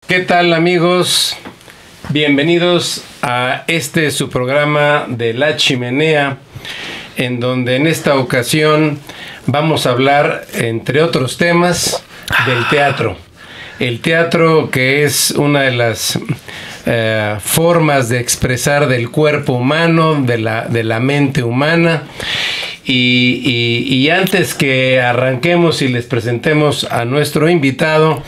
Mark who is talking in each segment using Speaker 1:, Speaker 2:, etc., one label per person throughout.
Speaker 1: ¿Qué tal, amigos? Bienvenidos a su programa de La Chimenea, en donde en esta ocasión vamos a hablar, entre otros temas, del teatro. El teatro, que es una de las formas de expresar del cuerpo humano, de la mente humana. Y antes que arranquemos y les presentemos a nuestro invitado,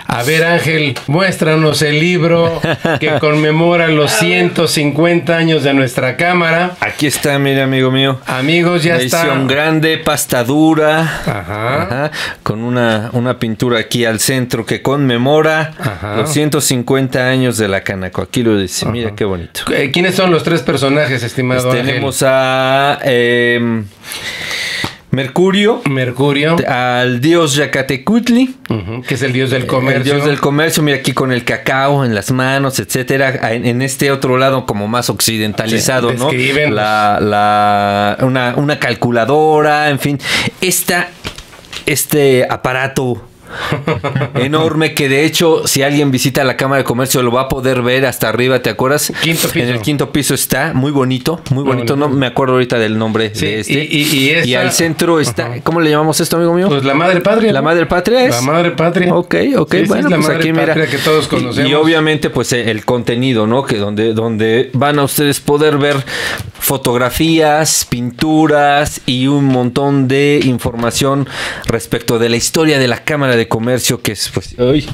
Speaker 1: a ver, Ángel, muéstranos el libro que conmemora los 150 años de nuestra cámara.
Speaker 2: Aquí está, mire, amigo mío.
Speaker 1: Amigos, ya está.
Speaker 2: Edición grande, pasta dura.
Speaker 1: Ajá.
Speaker 2: Con una pintura aquí al centro que conmemora los 150 años de la Canaco. Aquí lo dice, mira qué bonito.
Speaker 1: ¿Quiénes son los tres personajes, estimado Ángel?
Speaker 2: Tenemos a Mercurio, al dios Yacatecutli,
Speaker 1: que es el dios del comercio.
Speaker 2: El dios del comercio, mira aquí con el cacao en las manos, etcétera. En este otro lado como más occidentalizado, sí, ¿no? Una calculadora, en fin. Este aparato enorme, que de hecho, si alguien visita la Cámara de Comercio lo va a poder ver hasta arriba, ¿te acuerdas?
Speaker 1: Quinto piso.
Speaker 2: En el quinto piso está, muy bonito, muy bonito. No me acuerdo ahorita del nombre de este. Y al centro está, ¿cómo le llamamos esto, amigo mío?
Speaker 1: Pues la Madre Patria.
Speaker 2: ¿La Madre Patria es?
Speaker 1: La Madre Patria.
Speaker 2: Ok,
Speaker 1: sí,
Speaker 2: bueno,
Speaker 1: la
Speaker 2: pues
Speaker 1: Madre
Speaker 2: aquí
Speaker 1: Patria,
Speaker 2: mira.
Speaker 1: Que todos conocemos.
Speaker 2: Y obviamente, pues el contenido, ¿no? Que donde van a ustedes poder ver fotografías, pinturas y un montón de información respecto de la historia de la Cámara de Comercio, que es pues muy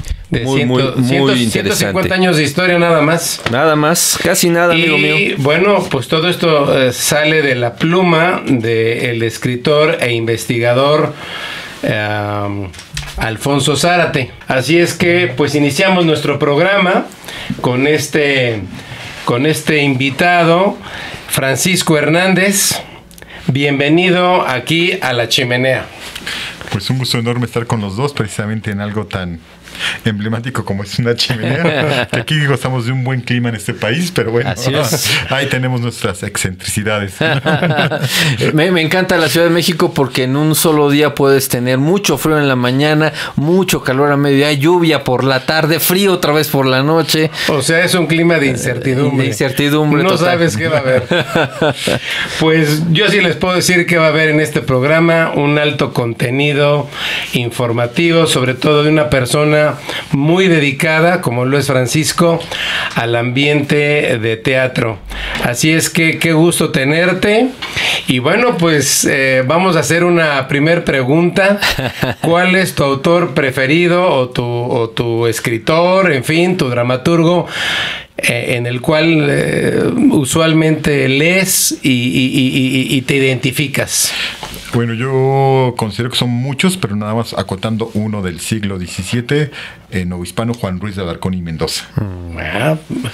Speaker 2: interesante.
Speaker 1: 150 años de historia nada más.
Speaker 2: Nada más, casi nada, amigo mío.
Speaker 1: Y bueno, pues todo esto sale de la pluma del escritor e investigador Alfonso Zárate. Así es que pues iniciamos nuestro programa con este invitado, Francisco Hernández. Bienvenido aquí a La Chimenea.
Speaker 3: Pues un gusto enorme estar con los dos, precisamente en algo tan emblemático como es una chimenea. Que aquí gozamos de un buen clima en este país, pero bueno,
Speaker 2: así es.
Speaker 3: Ahí tenemos nuestras excentricidades.
Speaker 2: Me encanta la Ciudad de México porque en un solo día puedes tener mucho frío en la mañana, mucho calor a mediodía, lluvia por la tarde, frío otra vez por la noche.
Speaker 1: O sea, es un clima de incertidumbre.
Speaker 2: No
Speaker 1: total. Sabes qué va a haber. Pues yo sí les puedo decir que va a haber en este programa un alto contenido informativo, sobre todo de una persona muy dedicada, como lo es Francisco, al ambiente de teatro. Así es que qué gusto tenerte. Y bueno, pues vamos a hacer una primer pregunta. ¿Cuál es tu autor preferido o tu escritor, en fin, tu dramaturgo, en el cual usualmente lees y te identificas?
Speaker 3: Bueno, yo considero que son muchos, pero nada más acotando uno del siglo XVII, novohispano, Juan Ruiz de Alarcón y Mendoza.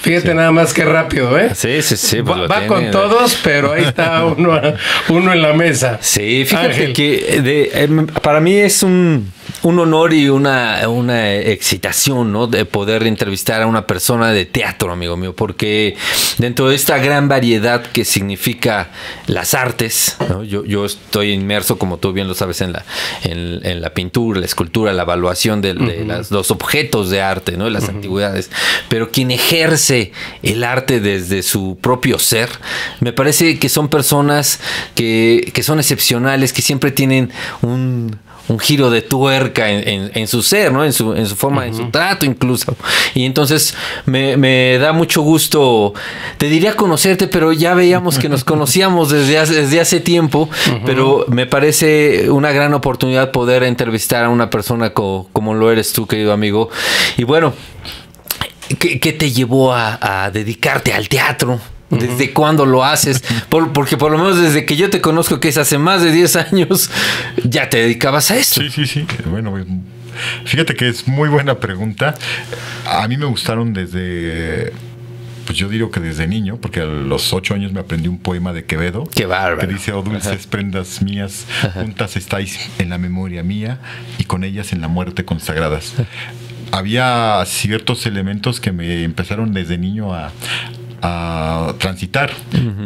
Speaker 1: Fíjate nada más que rápido, ¿eh?
Speaker 2: Sí.
Speaker 1: Pues va con todos, pero ahí está uno en la mesa.
Speaker 2: Sí, fíjate
Speaker 1: Ángel,
Speaker 2: que para mí es un honor y una excitación, ¿no? De poder entrevistar a una persona de teatro, amigo mío, porque dentro de esta gran variedad que significa las artes, ¿no? Yo estoy inmerso, como tú bien lo sabes, en la pintura, la escultura, la evaluación de los objetos de arte, ¿no? De las antigüedades. Pero quien ejerce el arte desde su propio ser, me parece que son personas que son excepcionales, que siempre tienen un giro de tuerca en su ser, ¿no? En su forma, en su trato incluso. Y entonces me da mucho gusto, te diría conocerte, pero ya veíamos que nos conocíamos desde hace tiempo, pero me parece una gran oportunidad poder entrevistar a una persona como lo eres tú, querido amigo. Y bueno, ¿qué te llevó a dedicarte al teatro? ¿Desde cuándo lo haces? Porque por lo menos desde que yo te conozco, que es hace más de 10 años, ya te dedicabas a esto.
Speaker 3: Sí. Bueno, fíjate que es muy buena pregunta. A mí me gustaron desde... Pues yo digo que desde niño, porque a los 8 años me aprendí un poema de Quevedo.
Speaker 2: ¡Qué bárbaro!
Speaker 3: Que dice: oh dulces prendas mías, juntas estáis en la memoria mía y con ellas en la muerte consagradas. Había ciertos elementos que me empezaron desde niño a a transitar.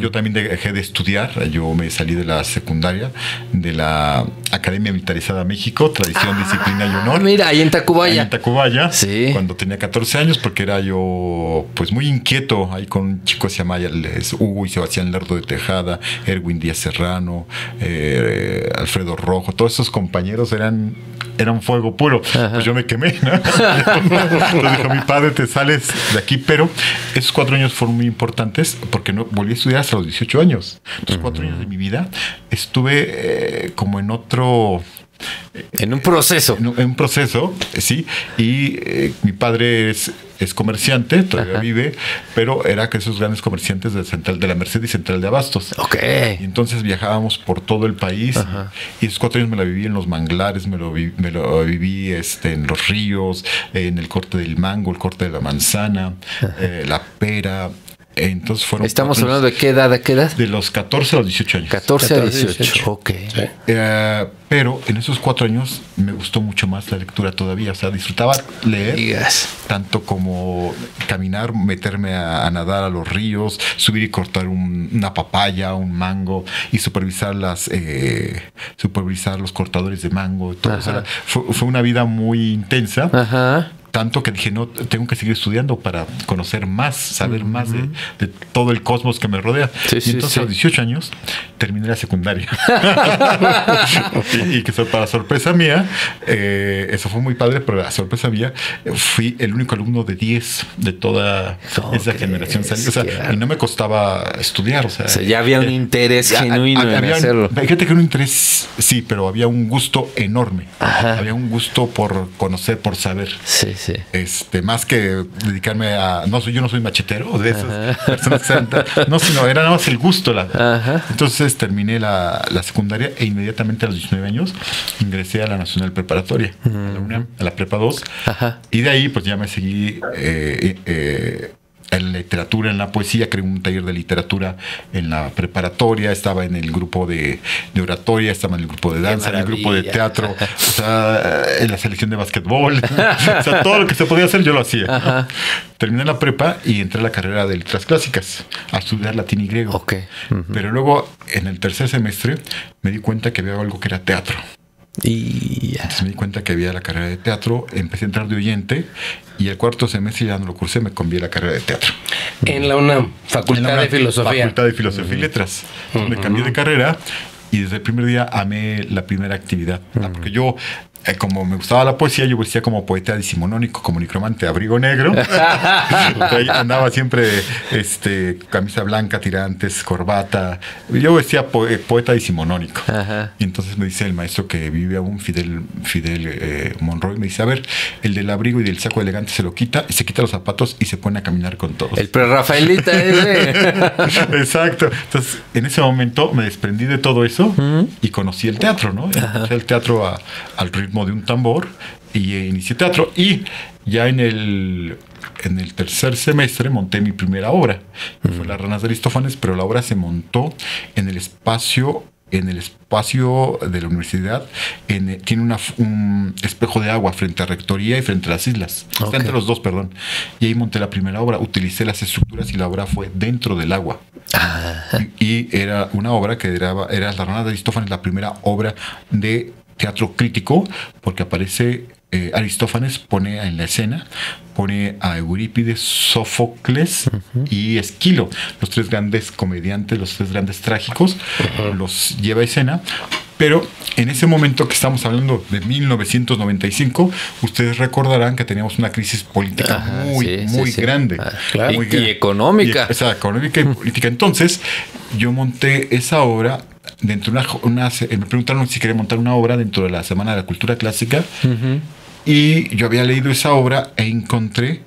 Speaker 3: Yo también dejé de estudiar, yo me salí de la secundaria, de la Academia Militarizada México, Tradición, Disciplina y Honor.
Speaker 2: Mira, ahí en Tacubaya.
Speaker 3: Ahí en Tacubaya,
Speaker 2: Sí.
Speaker 3: cuando tenía 14 años, porque era yo pues muy inquieto, ahí con un chico que se llama Hugo y Sebastián Lerdo de Tejada, Erwin Díaz Serrano, Alfredo Rojo, todos esos compañeros eran fuego puro. Pues yo me quemé, ¿no? Entonces dijo mi padre, te sales de aquí, pero esos 4 años fueron muy importantes porque no volví a estudiar hasta los 18 años. Los 4 años de mi vida estuve como en otro...
Speaker 2: En un proceso.
Speaker 3: En un proceso, sí. Y mi padre es comerciante, todavía vive, pero era que esos grandes comerciantes de la Merced y Central de Abastos.
Speaker 2: Ok.
Speaker 3: Y entonces viajábamos por todo el país. Y esos 4 años me la viví en los manglares, me lo viví en los ríos, en el corte del mango, el corte de la manzana, la pera. Entonces fueron...
Speaker 2: ¿Estamos hablando de qué edad? ¿De qué edad?
Speaker 3: De los 14 a los 18 años.
Speaker 2: 14 a 18. Ok.
Speaker 1: Sí.
Speaker 3: Pero en esos 4 años me gustó mucho más la lectura todavía. O sea, disfrutaba leer,
Speaker 2: Digas.
Speaker 3: tanto como caminar, meterme a nadar a los ríos, subir y cortar una papaya, un mango y supervisar los cortadores de mango. Todo. O sea, fue una vida muy intensa.
Speaker 2: Ajá.
Speaker 3: Tanto que dije, no, tengo que seguir estudiando para conocer más, saber más de todo el cosmos que me rodea.
Speaker 2: Sí,
Speaker 3: y entonces a los 18 años terminé la secundaria. y que para sorpresa mía, eso fue muy padre, pero a sorpresa mía, fui el único alumno de 10 de toda esa generación. O sea, y no me costaba estudiar. O sea,
Speaker 2: ya había un interés genuino en hacerlo.
Speaker 3: Fíjate que un interés, sí, pero había un gusto enorme. Había un gusto por conocer, por saber.
Speaker 2: Sí, sí.
Speaker 3: Más que dedicarme a... yo no soy machetero de esas personas santas. No, sino era nada más el gusto. Entonces terminé la secundaria e inmediatamente a los 19 años ingresé a la Nacional Preparatoria, a la UNAM, a la Prepa 2. Y de ahí pues ya me seguí en la literatura, en la poesía, creé un taller de literatura en la preparatoria, estaba en el grupo de oratoria, estaba en el grupo de danza, en el grupo de teatro, o sea, en la selección de básquetbol, o sea, todo lo que se podía hacer yo lo hacía. Terminé la prepa y entré a la carrera de letras clásicas, a estudiar latín y griego.
Speaker 2: Okay.
Speaker 3: Pero luego, en el tercer semestre, me di cuenta que había algo que era teatro.
Speaker 2: Y
Speaker 3: entonces me di cuenta que había la carrera de teatro, empecé a entrar de oyente y el cuarto semestre ya no lo cursé, me cambié la carrera de teatro.
Speaker 1: En la UNAM, Facultad de Filosofía.
Speaker 3: Facultad de Filosofía y Letras. Me cambié de carrera y desde el primer día amé la primera actividad. Porque yo, como me gustaba la poesía, yo vestía como poeta decimonónico, como necromante, abrigo negro. Ahí andaba siempre camisa blanca, tirantes, corbata. Yo vestía poeta decimonónico. Y entonces me dice el maestro que vive aún, Fidel Monroy, me dice, a ver, el del abrigo y del saco elegante se lo quita, y se quita los zapatos y se pone a caminar con todos.
Speaker 2: El prerrafaelita ese.
Speaker 3: Exacto. Entonces, en ese momento me desprendí de todo eso y conocí el teatro, ¿no? Conocí el teatro al ritmo de un tambor y inicié teatro, y ya en el tercer semestre monté mi primera obra, fue Las Ranas de Aristófanes, pero la obra se montó en el espacio de la universidad. Tiene un espejo de agua frente a Rectoría y frente a las islas. Está entre los dos, perdón. Y ahí monté la primera obra, utilicé las estructuras y la obra fue dentro del agua. Y era una obra que era Las Ranas de Aristófanes, la primera obra de teatro crítico, porque aparece Aristófanes, pone en la escena, pone a Eurípides, Sófocles y Esquilo, los 3 grandes comediantes, los 3 grandes trágicos, los lleva a escena. Pero en ese momento que estamos hablando de 1995, ustedes recordarán que teníamos una crisis política muy grande.
Speaker 2: Claro.
Speaker 3: Muy
Speaker 2: y económica.
Speaker 3: Económica y política. Entonces, yo monté esa obra dentro de me preguntaron si quería montar una obra dentro de la Semana de la Cultura Clásica. Y yo había leído esa obra e encontré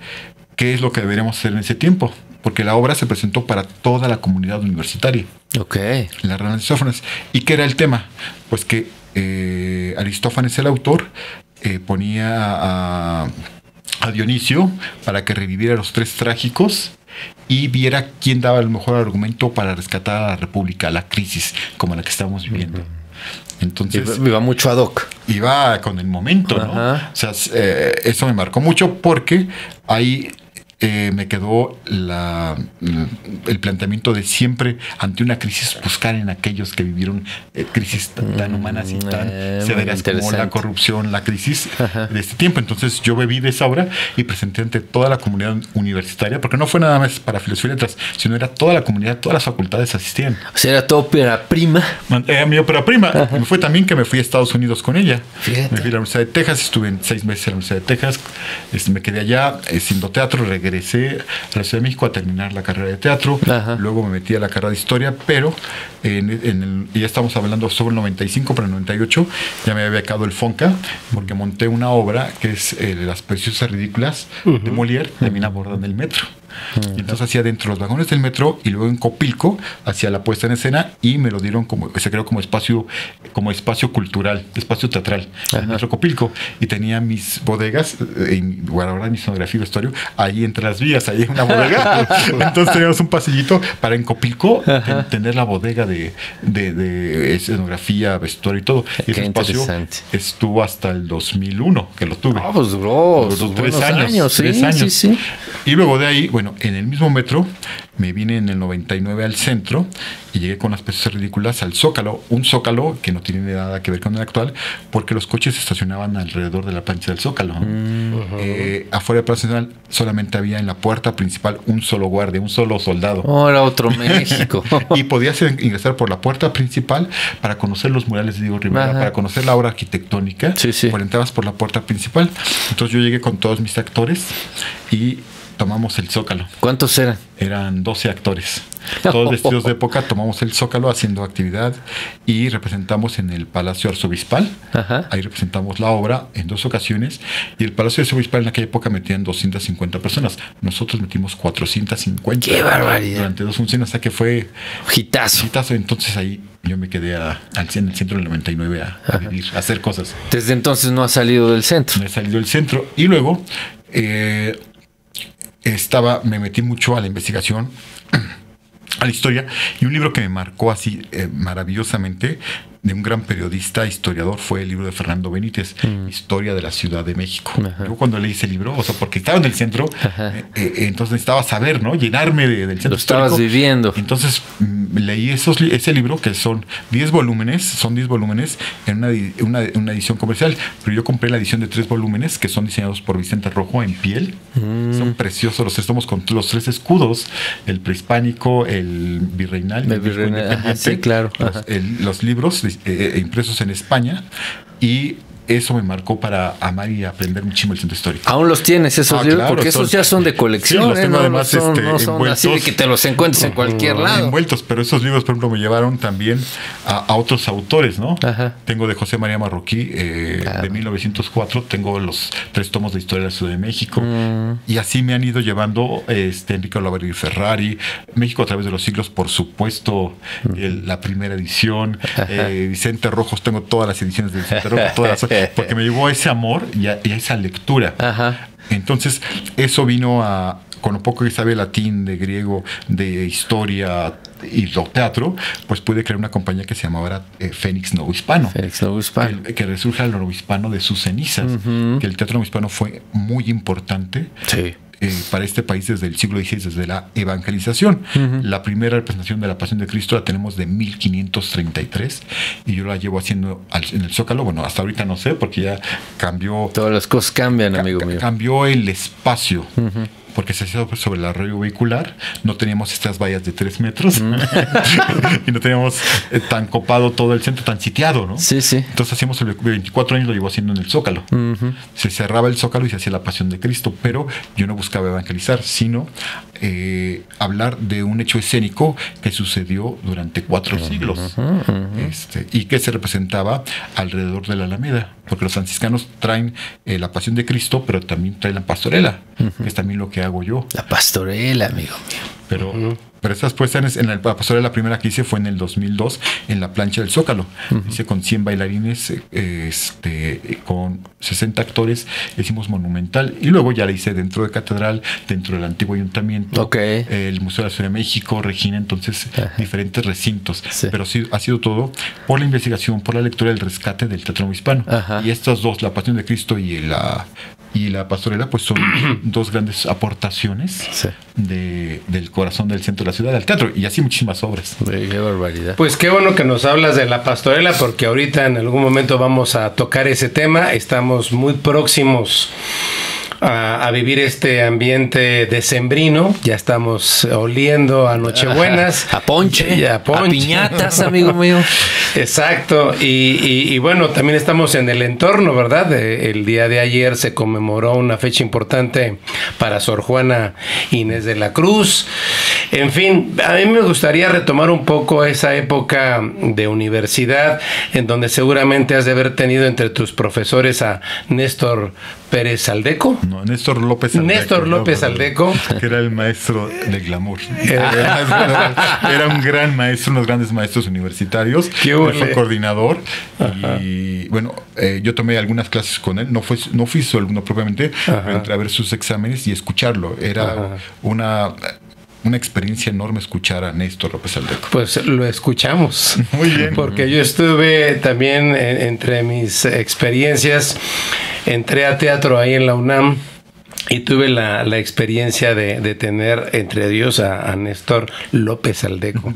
Speaker 3: qué es lo que deberíamos hacer en ese tiempo, porque la obra se presentó para toda la comunidad universitaria. Las Ranas de Aristófanes. ¿Y qué era el tema? Pues que Aristófanes, el autor, ponía a Dionisio para que reviviera a los 3 trágicos y viera quién daba el mejor argumento para rescatar a la República, la crisis como la que estamos viviendo. Entonces
Speaker 2: iba mucho ad hoc.
Speaker 3: Iba con el momento, ¿no? O sea, eso me marcó mucho porque ahí me quedó el planteamiento de siempre ante una crisis buscar en aquellos que vivieron crisis tan humanas y tan severas como la corrupción, la crisis de este tiempo. Entonces yo bebí de esa obra y presenté ante toda la comunidad universitaria, porque no fue nada más para filosofía y letras, sino era toda la comunidad, todas las facultades asistían.
Speaker 2: O sea, era tu ópera prima.
Speaker 3: Era mi ópera prima. Me fue también que me fui a Estados Unidos con ella.
Speaker 2: Fíjate.
Speaker 3: Me fui a la Universidad de Texas, estuve en 6 meses en la Universidad de Texas, me quedé allá haciendo teatro, regresé a la Ciudad de México a terminar la carrera de teatro.
Speaker 2: Ajá.
Speaker 3: Luego me metí a la carrera de historia, pero ya estamos hablando sobre el 95, pero en el 98 ya me había becado el FONCA, porque monté una obra que es Las Preciosas Ridículas de Molière, también abordando el metro. Y entonces hacía dentro los vagones del metro y luego en Copilco hacía la puesta en escena y me lo dieron se creó como espacio cultural, espacio teatral, el metro Copilco, y tenía mis bodegas, guardaba mi escenografía y vestuario ahí entre las vías, ahí en una bodega. Entonces teníamos un pasillito para en Copilco tener la bodega de escenografía, vestuario y todo. Y ese espacio estuvo hasta el 2001 que lo tuve.
Speaker 2: Pues duró
Speaker 3: los 3
Speaker 2: buenos
Speaker 3: años.
Speaker 2: Sí,
Speaker 3: 3 años.
Speaker 2: sí.
Speaker 3: Y luego de ahí, bueno, en el mismo metro me vine en el 99 al centro y llegué con unas piezas ridículas al Zócalo, un Zócalo que no tiene nada que ver con el actual, porque los coches se estacionaban alrededor de la plancha del Zócalo. Afuera de Plaza Nacional solamente había en la puerta principal un solo guardia, un solo soldado.
Speaker 2: Era otro México.
Speaker 3: Y podías ingresar por la puerta principal para conocer los murales de Diego Rivera, para conocer la obra arquitectónica.
Speaker 2: Sí.
Speaker 3: Entrabas por la puerta principal. Entonces yo llegué con todos mis actores y tomamos el Zócalo.
Speaker 2: ¿Cuántos eran?
Speaker 3: Eran 12 actores. Todos vestidos de época, tomamos el Zócalo haciendo actividad y representamos en el Palacio Arzobispal.
Speaker 2: Ajá.
Speaker 3: Ahí representamos la obra en 2 ocasiones. Y el Palacio Arzobispal en aquella época metían 250 personas. Nosotros metimos 450.
Speaker 2: ¡Qué barbaridad!
Speaker 3: Durante 2 funciones, o sea que fue
Speaker 2: Hitazo.
Speaker 3: Entonces ahí yo me quedé en el centro del 99 a vivir, a hacer cosas.
Speaker 2: Desde entonces no ha salido del centro.
Speaker 3: Me he salido del centro. Y luego me metí mucho a la investigación, a la historia, y un libro que me marcó así maravillosamente, de un gran periodista, historiador, fue el libro de Fernando Benítez, Historia de la Ciudad de México. Yo cuando leí ese libro, porque estaba en el centro, entonces necesitaba saber, ¿no? Llenarme del centro
Speaker 2: Lo estabas
Speaker 3: histórico.
Speaker 2: viviendo.
Speaker 3: Entonces leí ese libro, que son 10 volúmenes, en una edición comercial, pero yo compré la edición de 3 volúmenes, que son diseñados por Vicente Rojo en piel. Son preciosos los 3 tomos con los 3 escudos, el prehispánico, el virreinal, el independiente.
Speaker 2: Sí, claro.
Speaker 3: Los libros impresos en España, y eso me marcó para amar y aprender muchísimo el centro histórico.
Speaker 2: ¿Aún los tienes esos libros?
Speaker 3: Claro,
Speaker 2: porque esos ya son de colección.
Speaker 3: Sí, los tengo además
Speaker 2: no son así de que te los encuentres en cualquier lado.
Speaker 3: Envueltos, pero esos libros, por ejemplo, me llevaron también a otros autores, ¿no? Ajá. Tengo de José María Marroquí, de 1904, tengo los 3 tomos de Historia de la Ciudad de México, y así me han ido llevando Enrique Olavarría Ferrari, México a través de los siglos, por supuesto, la primera edición, Vicente Rojos, tengo todas las ediciones de Vicente Rojos, porque me llevó a ese amor y a esa lectura. Ajá. Entonces, eso vino con lo poco que sabe latín, de griego, de historia y de teatro, pues pude crear una compañía que se llamaba Fénix Novohispano.
Speaker 2: Fénix Novohispano.
Speaker 3: Que resurja el novohispano de sus cenizas. Que el teatro novohispano fue muy importante.
Speaker 2: Sí.
Speaker 3: Para este país desde el siglo XVI, desde la evangelización. La primera representación de la Pasión de Cristo la tenemos de 1533 y yo la llevo haciendo en el Zócalo. Bueno, hasta ahorita no sé, porque ya cambió.
Speaker 2: Todas las cosas cambian, amigo mío.
Speaker 3: Cambió el espacio. Porque se hacía sobre el arroyo vehicular, no teníamos estas vallas de 3 metros y no teníamos tan copado todo el centro, tan sitiado, ¿no?
Speaker 2: Sí, sí.
Speaker 3: Entonces hacíamos 24 años, lo llevo haciendo en el Zócalo. Se cerraba el Zócalo y se hacía la Pasión de Cristo, pero yo no buscaba evangelizar, sino hablar de un hecho escénico que sucedió durante 4 siglos y que se representaba alrededor de la Alameda, porque los franciscanos traen la Pasión de Cristo, pero también traen la pastorela, que es también lo que hago yo.
Speaker 2: La pastorela, amigo mío.
Speaker 3: Pero pero esas puestas en la pastorela, la primera que hice fue en el 2002 en la plancha del Zócalo. Hice con 100 bailarines, con 60 actores, hicimos Monumental, y luego ya la hice dentro de Catedral, dentro del antiguo ayuntamiento, el Museo de la Ciudad de México, Regina, entonces diferentes recintos. Sí. Pero sí, ha sido todo por la investigación, por la lectura del rescate del teatro hispano. Y estas dos, La Pasión de Cristo y la pastorela, pues son dos grandes aportaciones del corazón del centro de la ciudad al teatro, y así muchísimas obras.
Speaker 2: Qué barbaridad.
Speaker 1: Pues qué bueno que nos hablas de la pastorela, porque ahorita en algún momento vamos a tocar ese tema. Estamos muy próximos a vivir este ambiente decembrino. Ya estamos oliendo a Nochebuenas,
Speaker 2: a ponche, a piñatas, amigo mío.
Speaker 1: Exacto. Y bueno, también estamos en el entorno, ¿verdad? El día de ayer se conmemoró una fecha importante para Sor Juana Inés de la Cruz. En fin, a mí me gustaría retomar un poco esa época de universidad, en donde seguramente has de haber tenido entre tus profesores a Néstor Pérez Aldeco.
Speaker 3: No, Néstor López Aldeco.
Speaker 1: Néstor López Aldeco.
Speaker 3: Que era el maestro del glamour. Era un gran maestro, unos grandes maestros universitarios. Fue coordinador. Y bueno, yo tomé algunas clases con él. No fui su alumno propiamente, pero entré a ver sus exámenes y escucharlo. Era una experiencia enorme escuchar a Néstor López Aldeco.
Speaker 1: Pues lo escuchamos.
Speaker 3: Muy bien.
Speaker 1: Porque yo estuve también, entre mis experiencias, entré a teatro ahí en la UNAM y tuve la experiencia de tener entre Dios a Néstor López Aldeco.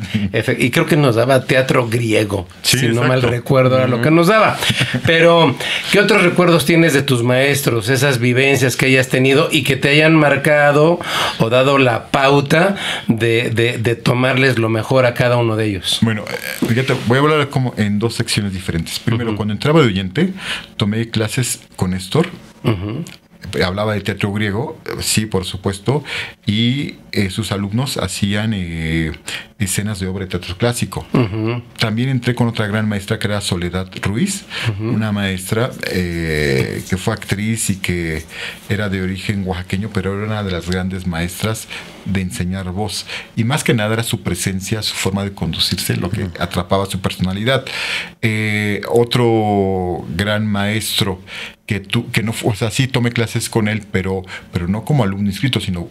Speaker 1: Y creo que nos daba teatro griego, si no mal recuerdo era lo que nos daba. Pero, ¿qué otros recuerdos tienes de tus maestros? Esas vivencias que hayas tenido y que te hayan marcado o dado la pauta de tomarles lo mejor a cada uno de ellos.
Speaker 3: Bueno, fíjate, voy a hablar como en dos secciones diferentes. Primero, cuando entraba de oyente, tomé clases con Néstor. Hablaba de teatro griego, sí, por supuesto, y sus alumnos hacían escenas de obra de teatro clásico. También entré con otra gran maestra que era Soledad Ruiz, una maestra que fue actriz y que era de origen oaxaqueño, pero era una de las grandes maestras de enseñar voz, y más que nada era su presencia, su forma de conducirse, lo que atrapaba su personalidad. Otro gran maestro que no fue, o sea, sí tomé clases con él, pero no como alumno inscrito, sino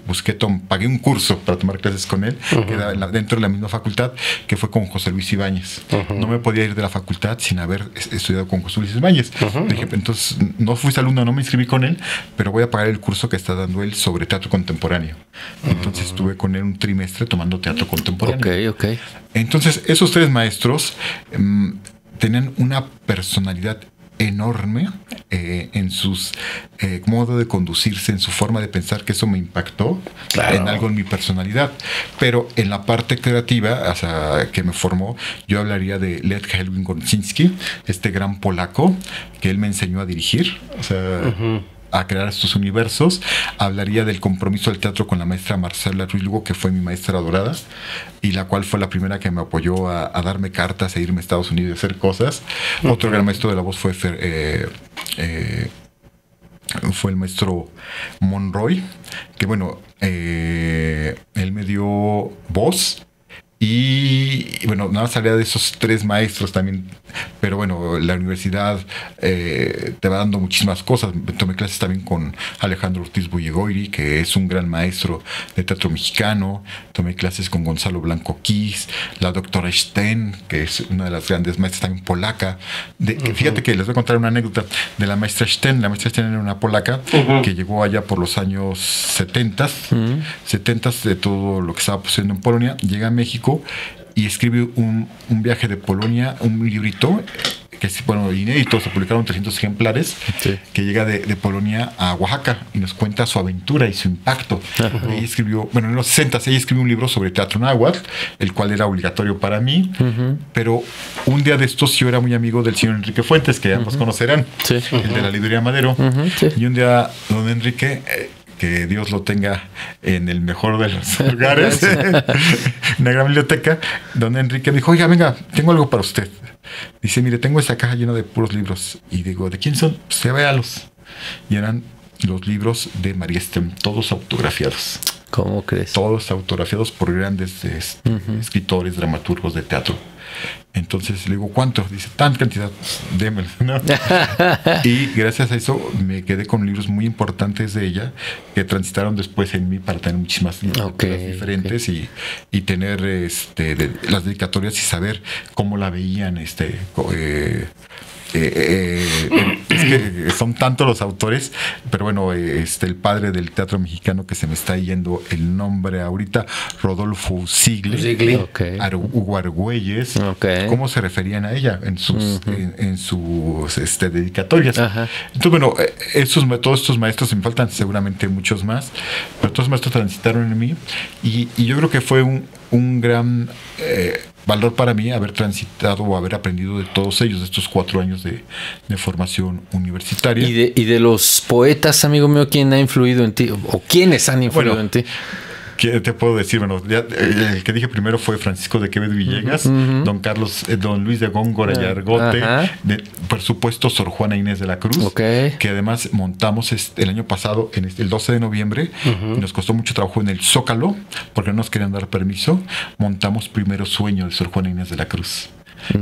Speaker 3: pagué un curso para tomar clases con él, que era dentro de la misma facultad, que fue con José Luis Ibáñez. No me podía ir de la facultad sin haber estudiado con José Luis Ibáñez. Dije, entonces, no fui alumno, no me inscribí con él, pero voy a pagar el curso que está dando él sobre teatro contemporáneo. Entonces estuve con él un trimestre tomando teatro contemporáneo. Entonces, esos tres maestros tenían una personalidad enorme en sus modo de conducirse, en su forma de pensar, que eso me impactó en algo en mi personalidad. Pero en la parte creativa, o sea, que me formó, yo hablaría de Lech Helwin Gorczynski, este gran polaco que él me enseñó a dirigir, o sea, a crear estos universos. Hablaría del compromiso del teatro con la maestra Marcela Ruiz Lugo, que fue mi maestra adorada, y la cual fue la primera que me apoyó a darme cartas e irme a Estados Unidos a hacer cosas. Otro gran maestro de la voz fue el maestro Monroy, que bueno, él me dio voz. Y bueno, nada más salía de esos tres maestros también, pero bueno, la universidad te va dando muchísimas cosas. Tomé clases también con Alejandro Ortiz Bullegoiri, que es un gran maestro de teatro mexicano. Tomé clases con Gonzalo Blanco Quis, la doctora Sten, que es una de las grandes maestras también polaca. Fíjate que les voy a contar una anécdota de la maestra Sten. La maestra Sten era una polaca que llegó allá por los años 70 de todo lo que estaba sucediendo en Polonia. Llega a México y escribe un viaje de Polonia, un librito que es, bueno, inédito, se publicaron 300 ejemplares, que llega de Polonia a Oaxaca y nos cuenta su aventura y su impacto. Ella escribió, bueno, en los 60 ella escribió un libro sobre teatro náhuatl, el cual era obligatorio para mí, pero un día de estos yo era muy amigo del señor Enrique Fuentes, que ambos conocerán, el de la librería Madero, y un día don Enrique... que Dios lo tenga en el mejor de los lugares, en la gran biblioteca, don Enrique me dijo, oiga, venga, tengo algo para usted. Dice, mire, tengo esta caja llena de puros libros. Y digo, ¿de quién son? Pues véalos. Y eran los libros de María Stem, todos autografiados.
Speaker 2: ¿Cómo crees?
Speaker 3: Todos autografiados por grandes escritores, dramaturgos de teatro. Entonces le digo, ¿cuánto? Dice, tan cantidad, démelo, ¿no? Y gracias a eso me quedé con libros muy importantes de ella que transitaron después en mí para tener muchísimas diferentes y tener las dedicatorias y saber cómo la veían es que son tantos los autores, pero bueno, el padre del teatro mexicano, que se me está yendo el nombre ahorita, Rodolfo Sigli, Hugo Argüelles, cómo se referían a ella en sus dedicatorias. Ajá. Entonces, bueno, todos estos maestros, me faltan seguramente muchos más, pero todos los maestros transitaron en mí y yo creo que fue un gran valor para mí haber transitado o haber aprendido de todos ellos, de estos 4 años de formación universitaria.
Speaker 2: ¿Y de los poetas, amigo mío, quién ha influido en ti? ¿O quiénes han influido en ti?
Speaker 3: ¿Qué te puedo decir? Bueno, el que dije primero fue Francisco de Quevedo Villegas, don Luis de Góngora y Argote, por supuesto Sor Juana Inés de la Cruz, que además montamos el año pasado, el 12 de noviembre, y nos costó mucho trabajo en el Zócalo, porque no nos querían dar permiso. Montamos Primero Sueño de Sor Juana Inés de la Cruz.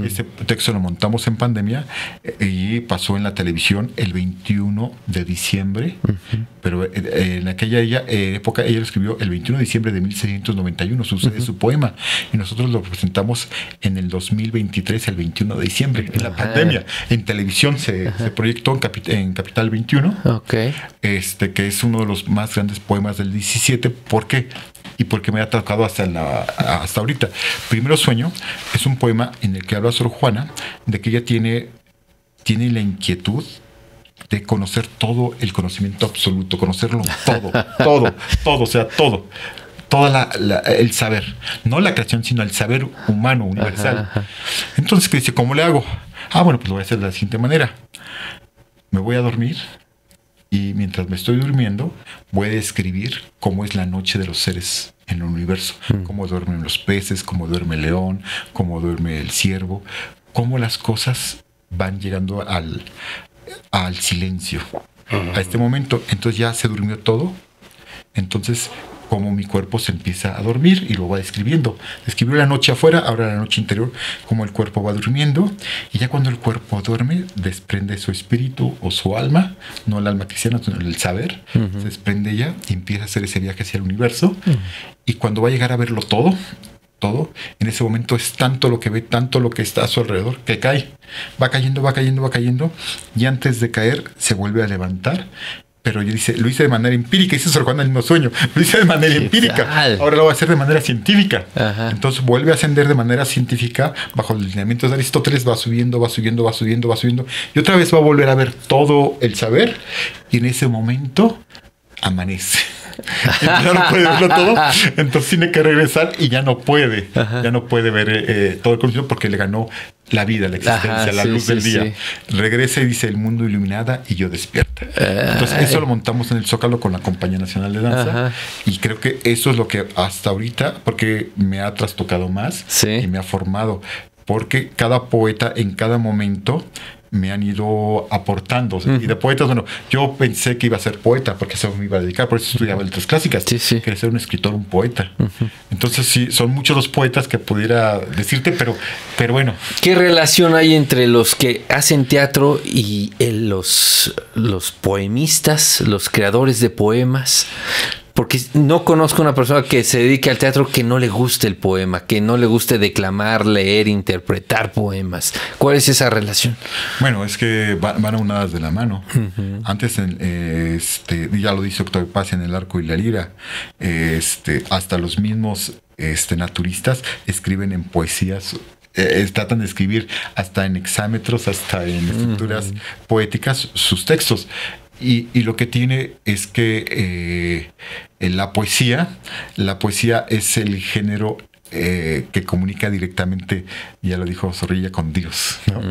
Speaker 3: Este texto lo montamos en pandemia y pasó en la televisión el 21 de diciembre, pero en aquella época ella lo escribió el 21 de diciembre de 1691, sucede su poema, y nosotros lo presentamos en el 2023, el 21 de diciembre, en la pandemia. En televisión se proyectó en Capital 21, que es uno de los más grandes poemas del 17. ¿Por qué? Y porque me ha tocado hasta ahorita. Primero Sueño es un poema en el que habla Sor Juana de que ella tiene la inquietud de conocer todo el conocimiento absoluto, conocerlo todo, o sea, todo el saber, no la creación, sino el saber humano, universal. Entonces, ¿qué dice? ¿Cómo le hago? Bueno, pues lo voy a hacer de la siguiente manera. Me voy a dormir y mientras me estoy durmiendo voy a describir cómo es la noche de los seres en el universo, cómo duermen los peces, cómo duerme el león, cómo duerme el ciervo, cómo las cosas van llegando al silencio, a este momento. Entonces ya se durmió todo. Entonces, cómo mi cuerpo se empieza a dormir, y lo va describiendo. Describió la noche afuera, ahora la noche interior, cómo el cuerpo va durmiendo, y ya cuando el cuerpo duerme, desprende su espíritu o su alma, no el alma cristiana, sino el saber, se desprende ya y empieza a hacer ese viaje hacia el universo. Y cuando va a llegar a verlo todo, en ese momento es tanto lo que ve, tanto lo que está a su alrededor, que cae. Va cayendo, y antes de caer se vuelve a levantar. Pero yo lo hice de manera empírica, hice Sor Juana el mismo sueño, lo hice de manera empírica, ahora lo voy a hacer de manera científica. Entonces vuelve a ascender de manera científica, bajo los lineamientos de Aristóteles, va subiendo, y otra vez va a volver a ver todo el saber, y en ese momento amanece. Ya no puede verlo todo, entonces tiene que regresar y ya no puede ver todo el conocimiento, porque le ganó la vida, la existencia, la luz del día. Regresa y dice: el mundo iluminada y yo despierta. Entonces eso lo montamos en el Zócalo con la Compañía Nacional de Danza, y creo que eso es lo que hasta ahorita, porque me ha trastocado más y me ha formado, porque cada poeta en cada momento me han ido aportando. Y de poetas, bueno, yo pensé que iba a ser poeta, porque eso me iba a dedicar, por eso estudiaba letras clásicas. Quería ser un escritor, un poeta. Entonces sí, son muchos los poetas que pudiera decirte, pero bueno.
Speaker 2: ¿Qué relación hay entre los que hacen teatro y los poemistas, los creadores de poemas? Porque no conozco una persona que se dedique al teatro que no le guste el poema, que no le guste declamar, leer, interpretar poemas. ¿Cuál es esa relación?
Speaker 3: Bueno, es que van aunadas de la mano. Antes, ya lo dice Octavio Paz en El Arco y la Lira, hasta los mismos naturistas escriben en poesías. Tratan de escribir hasta en hexámetros, hasta en estructuras poéticas sus textos. Y lo que tiene es que la poesía es el género que comunica directamente, ya lo dijo Zorrilla, con Dios, ¿no?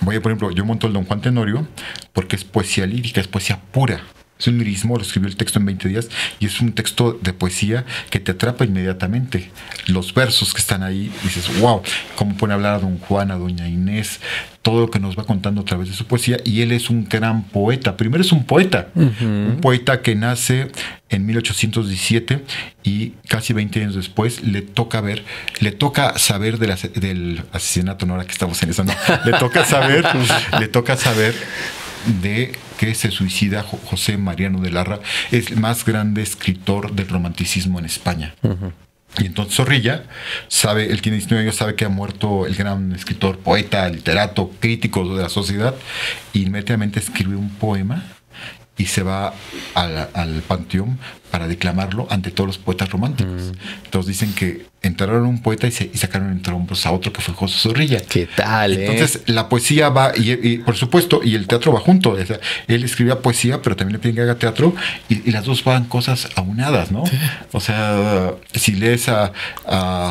Speaker 3: Por ejemplo, yo monto el Don Juan Tenorio porque es poesía lírica, es poesía pura. Es un lirismo, lo escribió el texto en 20 días, y es un texto de poesía que te atrapa inmediatamente. Los versos que están ahí, dices, wow, cómo pone a hablar a Don Juan, a Doña Inés, todo lo que nos va contando a través de su poesía, y él es un gran poeta. Primero es un poeta, un poeta que nace en 1817 y casi 20 años después le toca saber del asesinato, no, ahora que estamos en eso, no, le toca saber de que se suicida José Mariano de Larra, es el más grande escritor del romanticismo en España. Y entonces Zorrilla sabe, él tiene 19 años, sabe que ha muerto el gran escritor, poeta, literato, crítico de la sociedad, y inmediatamente escribe un poema y se va al panteón para declamarlo ante todos los poetas románticos. Entonces dicen que enterraron a un poeta y sacaron entre hombros a otro, que fue José Zorrilla.
Speaker 2: ¿Qué tal?
Speaker 3: Entonces la poesía va, y por supuesto, y el teatro va junto. O sea, él escribía poesía, pero también le piden que haga teatro, y las dos van cosas aunadas, ¿no? Sí. O sea, si lees a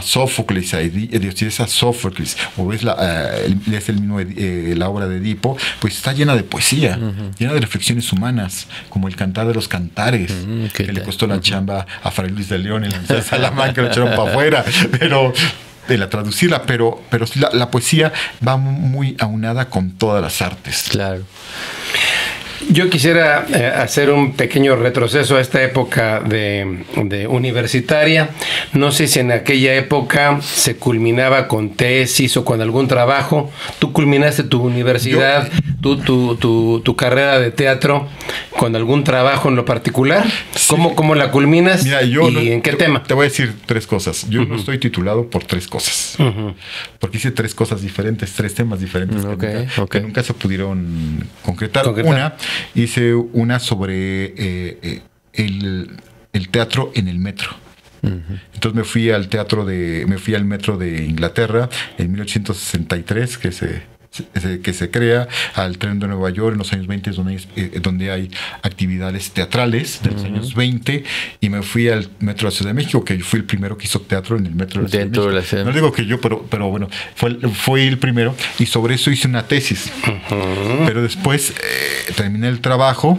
Speaker 3: Sófocles, o ves lees la obra de Edipo, pues está llena de poesía, llena de reflexiones humanas, como el Cantar de los Cantares, que le costó la chamba a Fray Luis de León en la Universidad de Salamanca, lo echaron para afuera, pero de la traducirla, pero sí, la poesía va muy aunada con todas las artes.
Speaker 2: Claro.
Speaker 1: Yo quisiera hacer un pequeño retroceso a esta época de universitaria. No sé si en aquella época se culminaba con tesis o con algún trabajo. Tú culminaste tu universidad, tu carrera de teatro con algún trabajo en lo particular. Sí. ¿Cómo la culminas?
Speaker 3: Mira,
Speaker 1: ¿en qué tema?
Speaker 3: Te voy a decir 3 cosas. Yo no estoy titulado por 3 cosas. Porque hice 3 cosas diferentes, 3 temas diferentes que nunca se pudieron concretar. Hice una sobre el teatro en el metro. Entonces me fui al metro de Inglaterra en 1863, que se crea, al tren de Nueva York en los años 20, donde hay actividades teatrales de los años 20, y me fui al metro de la Ciudad de México, que yo fui el primero que hizo teatro en el metro de la Ciudad de México. No digo que yo, pero bueno, fue el primero, y sobre eso hice una tesis. Pero después terminé el trabajo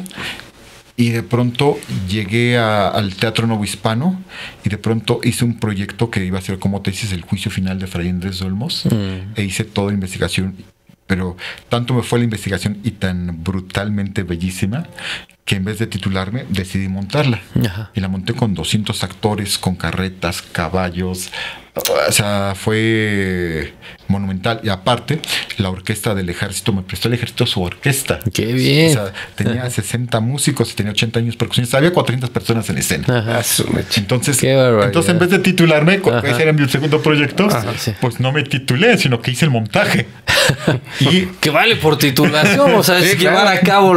Speaker 3: y de pronto llegué al Teatro Nuevo Hispano, y de pronto hice un proyecto que iba a ser como tesis, el juicio final de Fray Andrés Olmos, e hice toda la investigación. Pero tanto me fue la investigación y tan brutalmente bellísima que en vez de titularme decidí montarla. Ajá. Y la monté con 200 actores, con carretas, caballos. O sea, fue monumental. Y aparte, la orquesta del ejército, me prestó el ejército su orquesta.
Speaker 2: ¡Qué bien!
Speaker 3: O sea, tenía 60 músicos y tenía 80 años percusionistas. Había 400 personas en escena.
Speaker 2: Ajá.
Speaker 3: Entonces en vez de titularme, ese era mi segundo proyecto, pues no me titulé, sino que hice el montaje.
Speaker 2: Y que vale por titulación, o sea, es llevar a cabo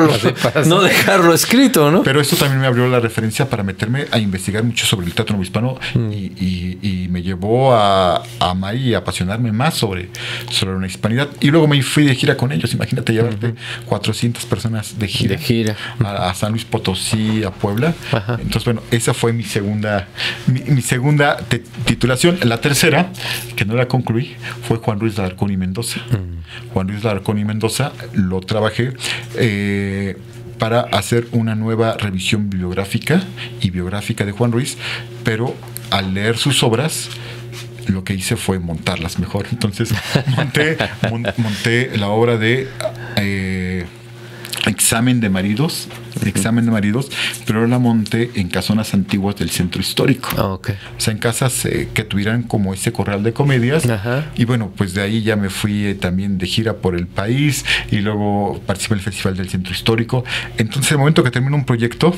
Speaker 2: no dejarlo escrito, ¿no?
Speaker 3: Pero esto también me abrió la referencia para meterme a investigar mucho sobre el teatro novohispano, y me llevó a amar y apasionarme más sobre la hispanidad. Y luego me fui de gira con ellos. Imagínate llevarte 400 personas de gira. A San Luis Potosí, a Puebla. Ajá. Entonces, bueno, esa fue mi segunda titulación. La tercera, que no la concluí, fue Juan Ruiz de Alarcón y Mendoza. Juan Ruiz de Alarcón y Mendoza lo trabajé para hacer una nueva revisión bibliográfica y biográfica de Juan Ruiz, pero al leer sus obras lo que hice fue montarlas mejor. Entonces monté la obra de Examen de maridos, pero la monté en casonas antiguas del centro histórico. O sea, en casas que tuvieran como ese corral de comedias. Ajá. Y bueno, pues de ahí ya me fui también de gira por el país, y luego participé en el Festival del Centro Histórico. Entonces, el momento que termino un proyecto,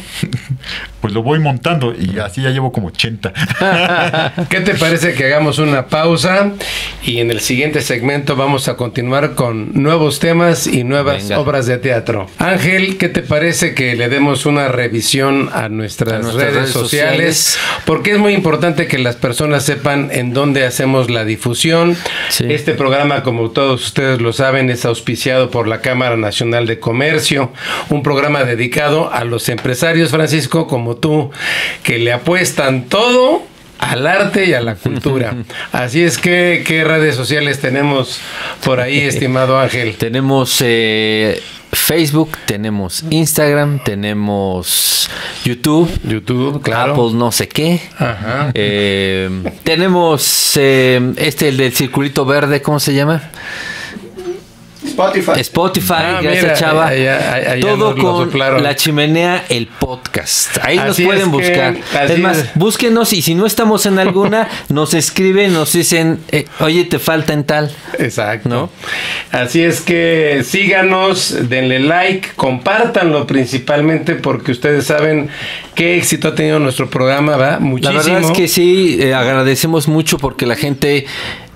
Speaker 3: pues lo voy montando, y así ya llevo como 80.
Speaker 1: ¿Qué te parece que hagamos una pausa, y en el siguiente segmento vamos a continuar con nuevos temas y nuevas obras de teatro? Ángel, ¿qué te parece que le demos una revisión a nuestras redes sociales? Porque es muy importante que las personas sepan en dónde hacemos la difusión. Sí. Este programa, como todos ustedes lo saben, es auspiciado por la Cámara Nacional de Comercio, un programa dedicado a los empresarios, Francisco, como tú, que le apuestan todo al arte y a la cultura. Así es que, ¿qué redes sociales tenemos por ahí, estimado Ángel?
Speaker 2: Tenemos Facebook, tenemos Instagram, tenemos YouTube,
Speaker 1: claro.
Speaker 2: Apple no sé qué.
Speaker 1: Ajá.
Speaker 2: Tenemos el del circulito verde, ¿cómo se llama? Spotify, gracias
Speaker 1: mira,
Speaker 2: Chava.
Speaker 1: allá
Speaker 2: Todo
Speaker 1: nos lo
Speaker 2: con
Speaker 1: soplaron.
Speaker 2: La Chimenea, el podcast. Ahí
Speaker 1: Así
Speaker 2: nos pueden
Speaker 1: es que-
Speaker 2: buscar.
Speaker 1: así
Speaker 2: Es más,
Speaker 1: es.
Speaker 2: búsquenos y si no estamos en alguna, nos escriben, nos dicen, oye, te falta en tal.
Speaker 1: Exacto.
Speaker 2: ¿No?
Speaker 1: Así es que síganos, denle like, compártanlo principalmente porque ustedes saben qué éxito ha tenido nuestro programa, ¿va? Muchísimo.
Speaker 2: La verdad es que sí, agradecemos mucho porque la gente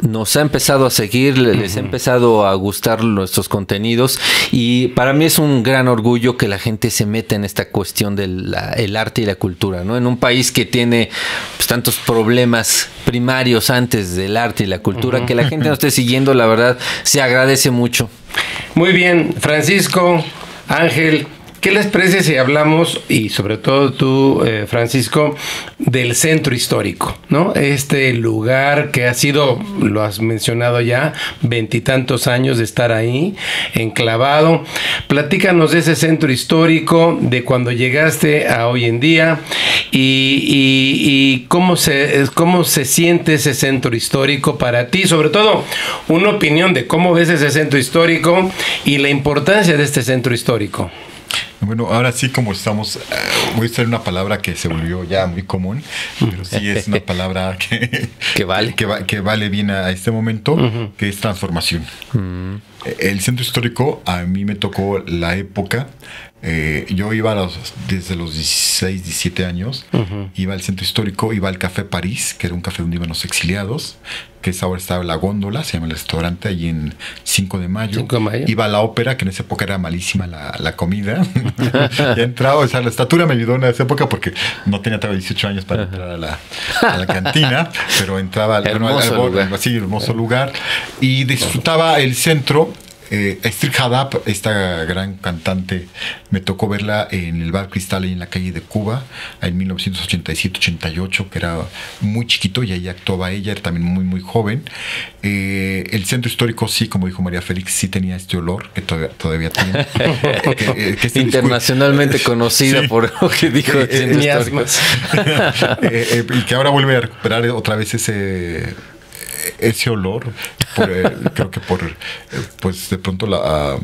Speaker 2: nos ha empezado a seguir, les ha empezado a gustar nuestros contenidos y para mí es un gran orgullo que la gente se meta en esta cuestión del el arte y la cultura, ¿no? En un país que tiene pues, tantos problemas primarios antes del arte y la cultura, que la gente nos esté siguiendo, la verdad, se agradece mucho.
Speaker 1: Muy bien, Francisco, Ángel, ¿qué les parece si hablamos, y sobre todo tú, Francisco, del centro histórico, ¿no? Este lugar que ha sido, lo has mencionado ya, 20 y tantos años de estar ahí, enclavado. Platícanos de ese centro histórico, de cuando llegaste a hoy en día, y cómo se siente ese centro histórico para ti, sobre todo una opinión de cómo ves ese centro histórico y la importancia de este centro histórico.
Speaker 3: Bueno, ahora sí, como estamos, voy a usar una palabra que se volvió ya muy común, pero sí es una palabra
Speaker 2: Que vale.
Speaker 3: que vale bien a este momento, que es transformación. El centro histórico, a mí me tocó la época, yo iba desde los 16, 17 años, iba al centro histórico, iba al Café París, que era un café donde iban los exiliados, que es ahora está La Góndola, se llama el restaurante, allí en 5 de mayo.
Speaker 1: 5 de mayo.
Speaker 3: Iba a la ópera, que en esa época era malísima la comida. Ya entraba, o sea, la estatura me ayudó en esa época porque no tenía todavía 18 años para entrar a la cantina, pero entraba hermoso lugar y disfrutaba el centro. Esther Haddad, esta gran cantante, me tocó verla en el Bar Cristal ahí en la calle de Cuba en 1987-88, que era muy chiquito y ahí actuaba ella, era también muy muy joven. El centro histórico sí, como dijo María Félix, sí tenía este olor que todavía tiene. que
Speaker 2: Internacionalmente conocida
Speaker 3: sí.
Speaker 2: por lo que dijo el centro histórico.
Speaker 3: Y que ahora vuelve a recuperar otra vez ese olor, creo que pues de pronto la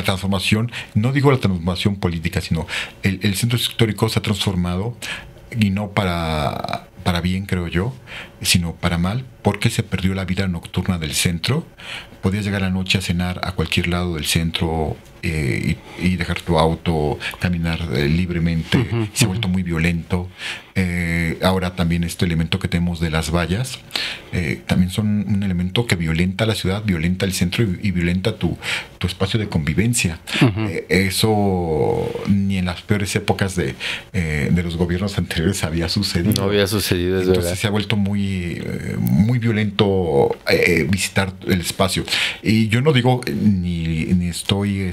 Speaker 3: transformación, no digo la transformación política, sino el centro histórico se ha transformado y no para bien, creo yo, sino para mal, porque se perdió la vida nocturna del centro. Podías llegar a la noche a cenar a cualquier lado del centro y dejar tu auto, caminar libremente. Se ha vuelto muy violento. Ahora también este elemento que tenemos de las vallas, también son un elemento que violenta la ciudad, violenta el centro y violenta tu espacio de convivencia. Eso ni en las peores épocas de los gobiernos anteriores había sucedido.
Speaker 2: No había sucedido, es
Speaker 3: Entonces
Speaker 2: verdad.
Speaker 3: se ha vuelto muy violento visitar el espacio. Y yo no digo ni estoy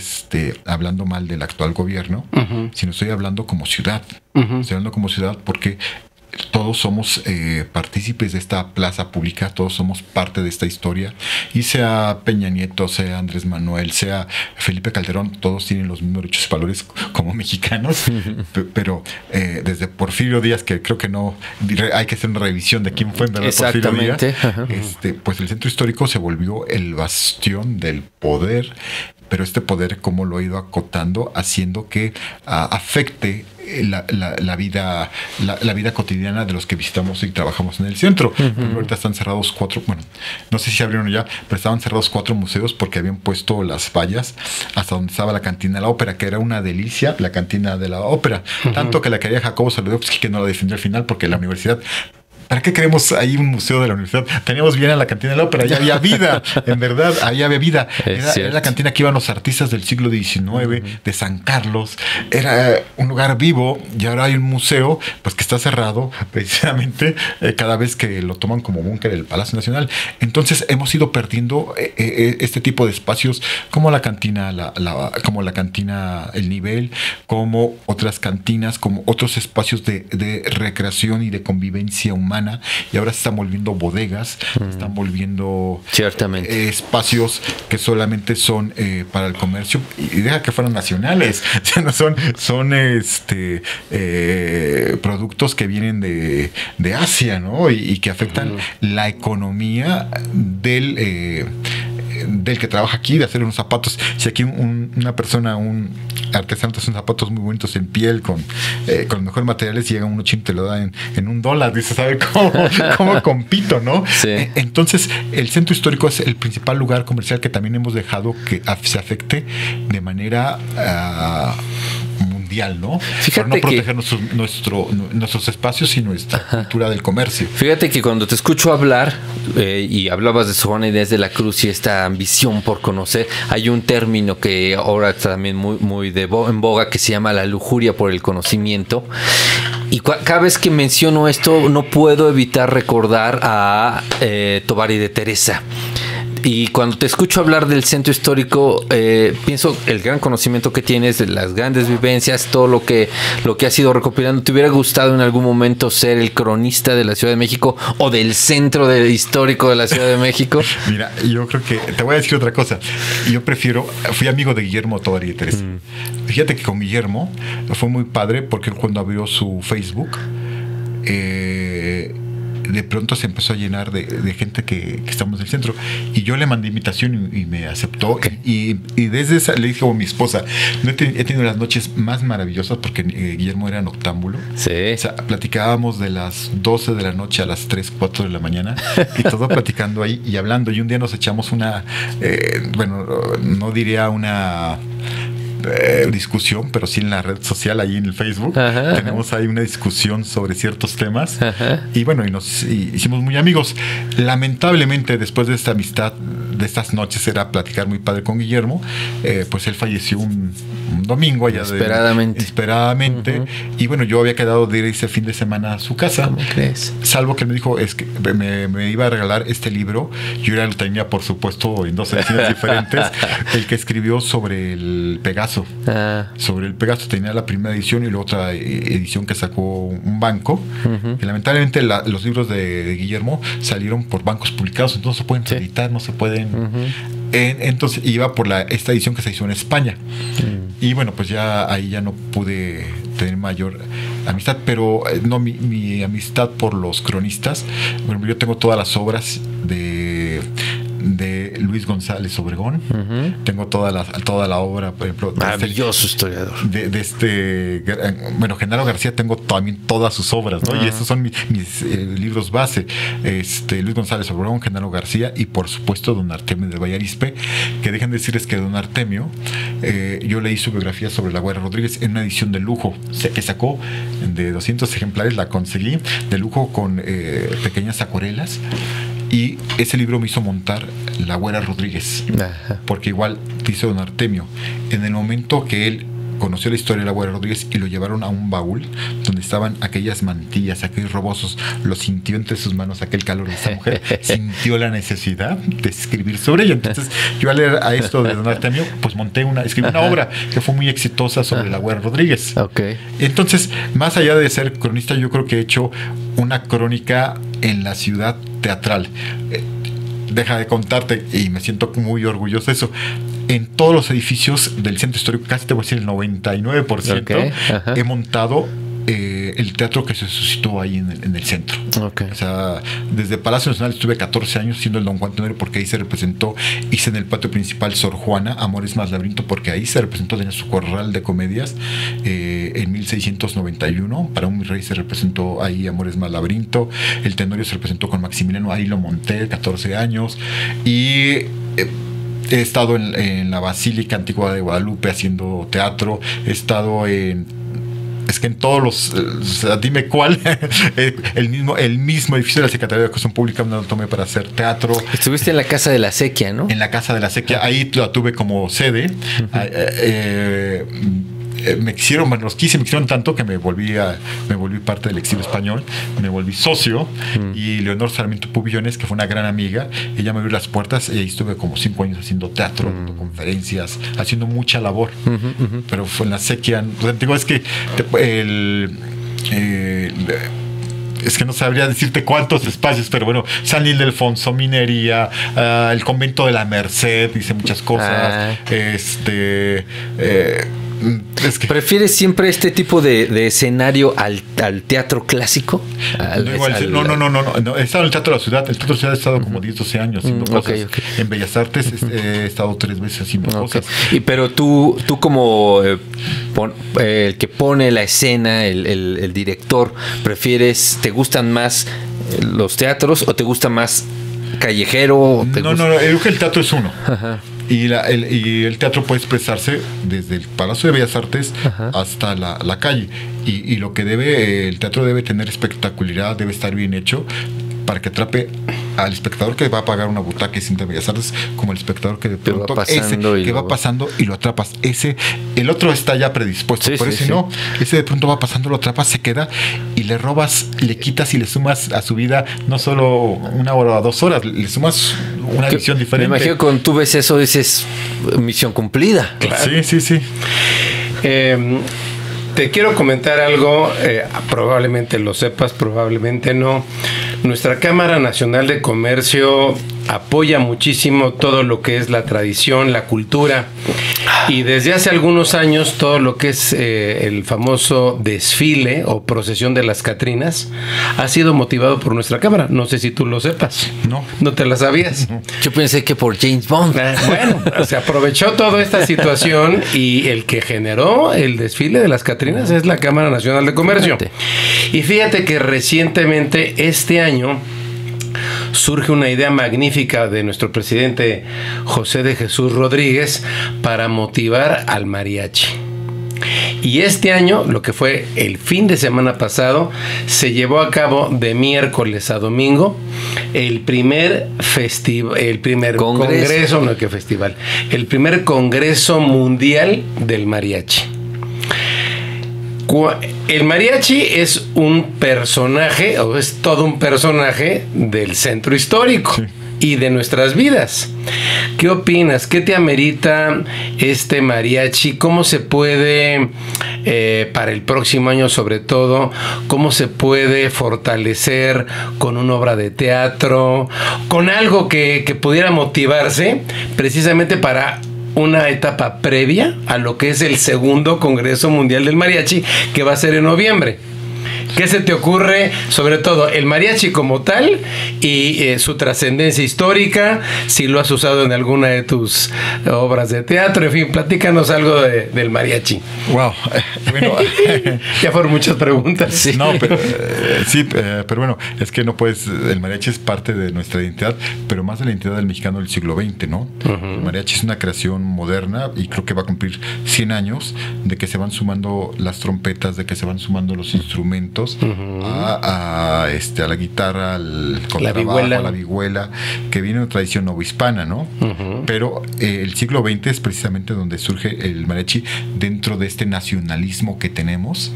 Speaker 3: hablando mal del actual gobierno, sino estoy hablando como ciudad. Estoy hablando como ciudad porque todos somos partícipes de esta plaza pública, todos somos parte de esta historia, y sea Peña Nieto, sea Andrés Manuel, sea Felipe Calderón, todos tienen los mismos derechos y valores como mexicanos, pero desde Porfirio Díaz, que creo que no, hay que hacer una revisión de quién fue en verdad Porfirio Díaz, pues el centro histórico se volvió el bastión del poder, pero este poder cómo lo ha ido acotando, haciendo que afecte la vida cotidiana de los que visitamos y trabajamos en el centro. Ahorita están cerrados 4, bueno, no sé si abrieron ya, pero estaban cerrados 4 museos porque habían puesto las vallas hasta donde estaba la cantina de la ópera, que era una delicia, la cantina de la ópera. Tanto que la quería Jacobo Saludowski, que no la defendió al final porque la universidad... ¿Para qué queremos ahí un museo de la universidad? Teníamos bien a la cantina de la ópera, ya había vida, en verdad, ahí había vida. Era la cantina que iban los artistas del siglo XIX, de San Carlos. Era un lugar vivo y ahora hay un museo pues que está cerrado precisamente cada vez que lo toman como búnker del Palacio Nacional. Entonces hemos ido perdiendo este tipo de espacios como la cantina, como la cantina El Nivel, como otras cantinas, como otros espacios de recreación y de convivencia humana. Y ahora se están volviendo bodegas, se están volviendo
Speaker 2: ciertamente
Speaker 3: espacios que solamente son para el comercio, y deja que fueran nacionales, o sea, no son productos que vienen de Asia, ¿no? Y que afectan la economía del que trabaja aquí, de hacer unos zapatos. Si aquí una persona, un artesano, te hace unos zapatos muy bonitos en piel, con los mejores materiales, llega un chino y te lo da en $1. Dice, ¿sabe cómo compito, no?
Speaker 2: Sí.
Speaker 3: Entonces, el centro histórico es el principal lugar comercial que también hemos dejado que se afecte de manera mundial, ¿no?
Speaker 2: Fíjate
Speaker 3: para no proteger nuestros espacios y nuestra cultura del comercio.
Speaker 2: Fíjate que cuando te escucho hablar y hablabas de Juana Inés de la Cruz y esta ambición por conocer, hay un término que ahora está también muy en boga, que se llama la lujuria por el conocimiento. Y cada vez que menciono esto no puedo evitar recordar a Tovar y de Teresa. Y cuando te escucho hablar del centro histórico, pienso el gran conocimiento que tienes, de las grandes vivencias, todo lo que has ido recopilando. ¿Te hubiera gustado en algún momento ser el cronista de la Ciudad de México o del centro histórico de la Ciudad de México?
Speaker 3: Mira, yo creo que te voy a decir otra cosa. Fui amigo de Guillermo Tovar y de Teresa. Fíjate que con Guillermo fue muy padre porque cuando abrió su Facebook, de pronto se empezó a llenar de gente que estamos en el centro, y yo le mandé invitación y me aceptó. Y desde esa le dije a mi esposa, he tenido las noches más maravillosas porque Guillermo era noctámbulo.
Speaker 2: Sí.
Speaker 3: O sea, platicábamos de las 12 de la noche a las 3, 4 de la mañana y todo platicando ahí y hablando, y un día nos echamos una no diría una discusión, pero sí en la red social, ahí en el Facebook. Tenemos ahí una discusión sobre ciertos temas. Y bueno, y hicimos muy amigos. Lamentablemente, después de esta amistad, de estas noches, era platicar muy padre con Guillermo, pues él falleció un domingo allá inesperadamente. Y bueno, yo había quedado de ir ese fin de semana a su casa.
Speaker 2: ¿Cómo crees?
Speaker 3: Salvo que me dijo, es que me iba a regalar este libro. Yo ya lo tenía, por supuesto, en 2 ediciones diferentes. El que escribió sobre el Pegaso. Sobre el Pegaso. Tenía la primera edición y la otra edición que sacó un banco. Y lamentablemente los libros de Guillermo salieron por bancos publicados, entonces no se pueden editar, no se pueden. Entonces iba por esta edición que se hizo en España. Y bueno, pues ya ahí ya no pude tener mayor amistad, pero no, mi amistad por los cronistas. Bueno, yo tengo todas las obras de Luis González Obregón. Tengo toda la obra, por ejemplo,
Speaker 2: maravilloso historiador.
Speaker 3: Genaro García, tengo también todas sus obras, ¿no? Y estos son mis libros base. Luis González Obregón, Genaro García y por supuesto Don Artemio de Vallarispe, que dejen de decirles que Don Artemio, yo leí su biografía sobre la Güera Rodríguez en una edición de lujo, que sacó de 200 ejemplares, la conseguí de lujo con pequeñas acuarelas. Y ese libro me hizo montar la Güera Rodríguez. Porque igual dice Don Artemio, en el momento que él conoció la historia de la Güera Rodríguez y lo llevaron a un baúl donde estaban aquellas mantillas, aquellos robosos, lo sintió entre sus manos aquel calor de esa mujer, sintió la necesidad de escribir sobre ella. Entonces yo al leer a esto de Don Artemio, pues escribí una obra que fue muy exitosa sobre la Güera Rodríguez. Entonces, más allá de ser cronista, yo creo que he hecho una crónica en la ciudad teatral. Deja de contarte, y me siento muy orgulloso de eso. En todos los edificios del centro histórico, casi te voy a decir el 99%, he montado el teatro que se suscitó ahí en el centro. O sea, desde Palacio Nacional estuve 14 años siendo el Don Juan Tenero, porque ahí se representó. Hice en el patio principal Sor Juana, Amores más Laberinto, porque ahí se representó, tenía su corral de comedias. En 1691 para un rey se representó ahí Amores más Laberinto. El Tenorio se representó con Maximiliano, ahí lo monté 14 años. Y he estado en la Basílica Antigua de Guadalupe haciendo teatro. He estado en todos los, o sea, dime cuál, el mismo edificio de la Secretaría de Educación Pública me lo tomé para hacer teatro.
Speaker 2: Estuviste en la Casa de la Sequía, ¿no? En
Speaker 3: la Casa de la Sequía, ahí la tuve como sede. Me quisieron tanto que me volví parte del exilio español, me volví socio. Y Leonor Sarmiento Pubillones, que fue una gran amiga, ella me abrió las puertas y ahí estuve como 5 años haciendo teatro, dando conferencias, haciendo mucha labor. Pero fue en la Sequía. Digo, es que es que no sabría decirte cuántos espacios, pero bueno, San Ildefonso, Minería, el convento de la Merced, hice muchas cosas. ¿Crees que?
Speaker 2: ¿Prefieres siempre este tipo de escenario al teatro clásico?
Speaker 3: No, he estado en el Teatro de la Ciudad. El Teatro de la Ciudad he estado como 10, 12 años haciendo cosas.
Speaker 2: Okay.
Speaker 3: En Bellas Artes he estado 3 veces haciendo cosas.
Speaker 2: Pero tú como el que pone la escena, el director, ¿te gustan más los teatros o te gusta más callejero?
Speaker 3: No, creo que el teatro es uno. Ajá. Y el teatro puede expresarse desde el Palacio de Bellas Artes hasta la calle. Y lo que el teatro debe tener espectacularidad, debe estar bien hecho para que atrape al espectador que va a pagar una butaca y siente Bellas Artes, como el espectador que de pronto va pasando y lo atrapas. El otro está ya predispuesto,
Speaker 2: sí,
Speaker 3: por
Speaker 2: sí,
Speaker 3: eso
Speaker 2: sí.
Speaker 3: no, ese de pronto va pasando, lo atrapas, se queda y le robas, le quitas y le sumas a su vida no solo 1 hora o 2 horas, le sumas una visión diferente.
Speaker 2: Me imagino que cuando tú ves eso dices misión cumplida.
Speaker 3: Claro. Sí.
Speaker 1: Te quiero comentar algo, probablemente lo sepas, probablemente no. Nuestra Cámara Nacional de Comercio apoya muchísimo todo lo que es la tradición, la cultura, y desde hace algunos años todo lo que es el famoso desfile o procesión de las Catrinas ha sido motivado por nuestra Cámara. No sé si tú lo sepas. ¿No te la sabías?
Speaker 2: Yo pensé que por James Bond.
Speaker 1: Bueno, se aprovechó toda esta situación y el que generó el desfile de las Catrinas es la Cámara Nacional de Comercio. Y fíjate que recientemente, este año, surge una idea magnífica de nuestro presidente José de Jesús Rodríguez para motivar al mariachi. Y este año, lo que fue el fin de semana pasado, se llevó a cabo de miércoles a domingo el primer Congreso Mundial del Mariachi. El mariachi es un personaje, o es todo un personaje del centro histórico y de nuestras vidas. ¿Qué opinas? ¿Qué te amerita este mariachi? ¿Cómo se puede, para el próximo año sobre todo, cómo se puede fortalecer con una obra de teatro, con algo que pudiera motivarse precisamente para una etapa previa a lo que es el segundo Congreso Mundial del Mariachi, que va a ser en noviembre? ¿Qué se te ocurre, sobre todo, el mariachi como tal y su trascendencia histórica, si lo has usado en alguna de tus obras de teatro? En fin, platícanos algo del mariachi.
Speaker 3: Wow. Bueno,
Speaker 1: ya fueron muchas preguntas.
Speaker 3: Sí. No, pero bueno, es que no puedes. El mariachi es parte de nuestra identidad, pero más de la identidad del mexicano del siglo XX, ¿no? El mariachi es una creación moderna y creo que va a cumplir 100 años de que se van sumando las trompetas, de que se van sumando los instrumentos. A la guitarra, al contrabajo, a la vihuela, que viene de una tradición novohispana, ¿no? Pero el siglo XX es precisamente donde surge el mariachi dentro de este nacionalismo que tenemos,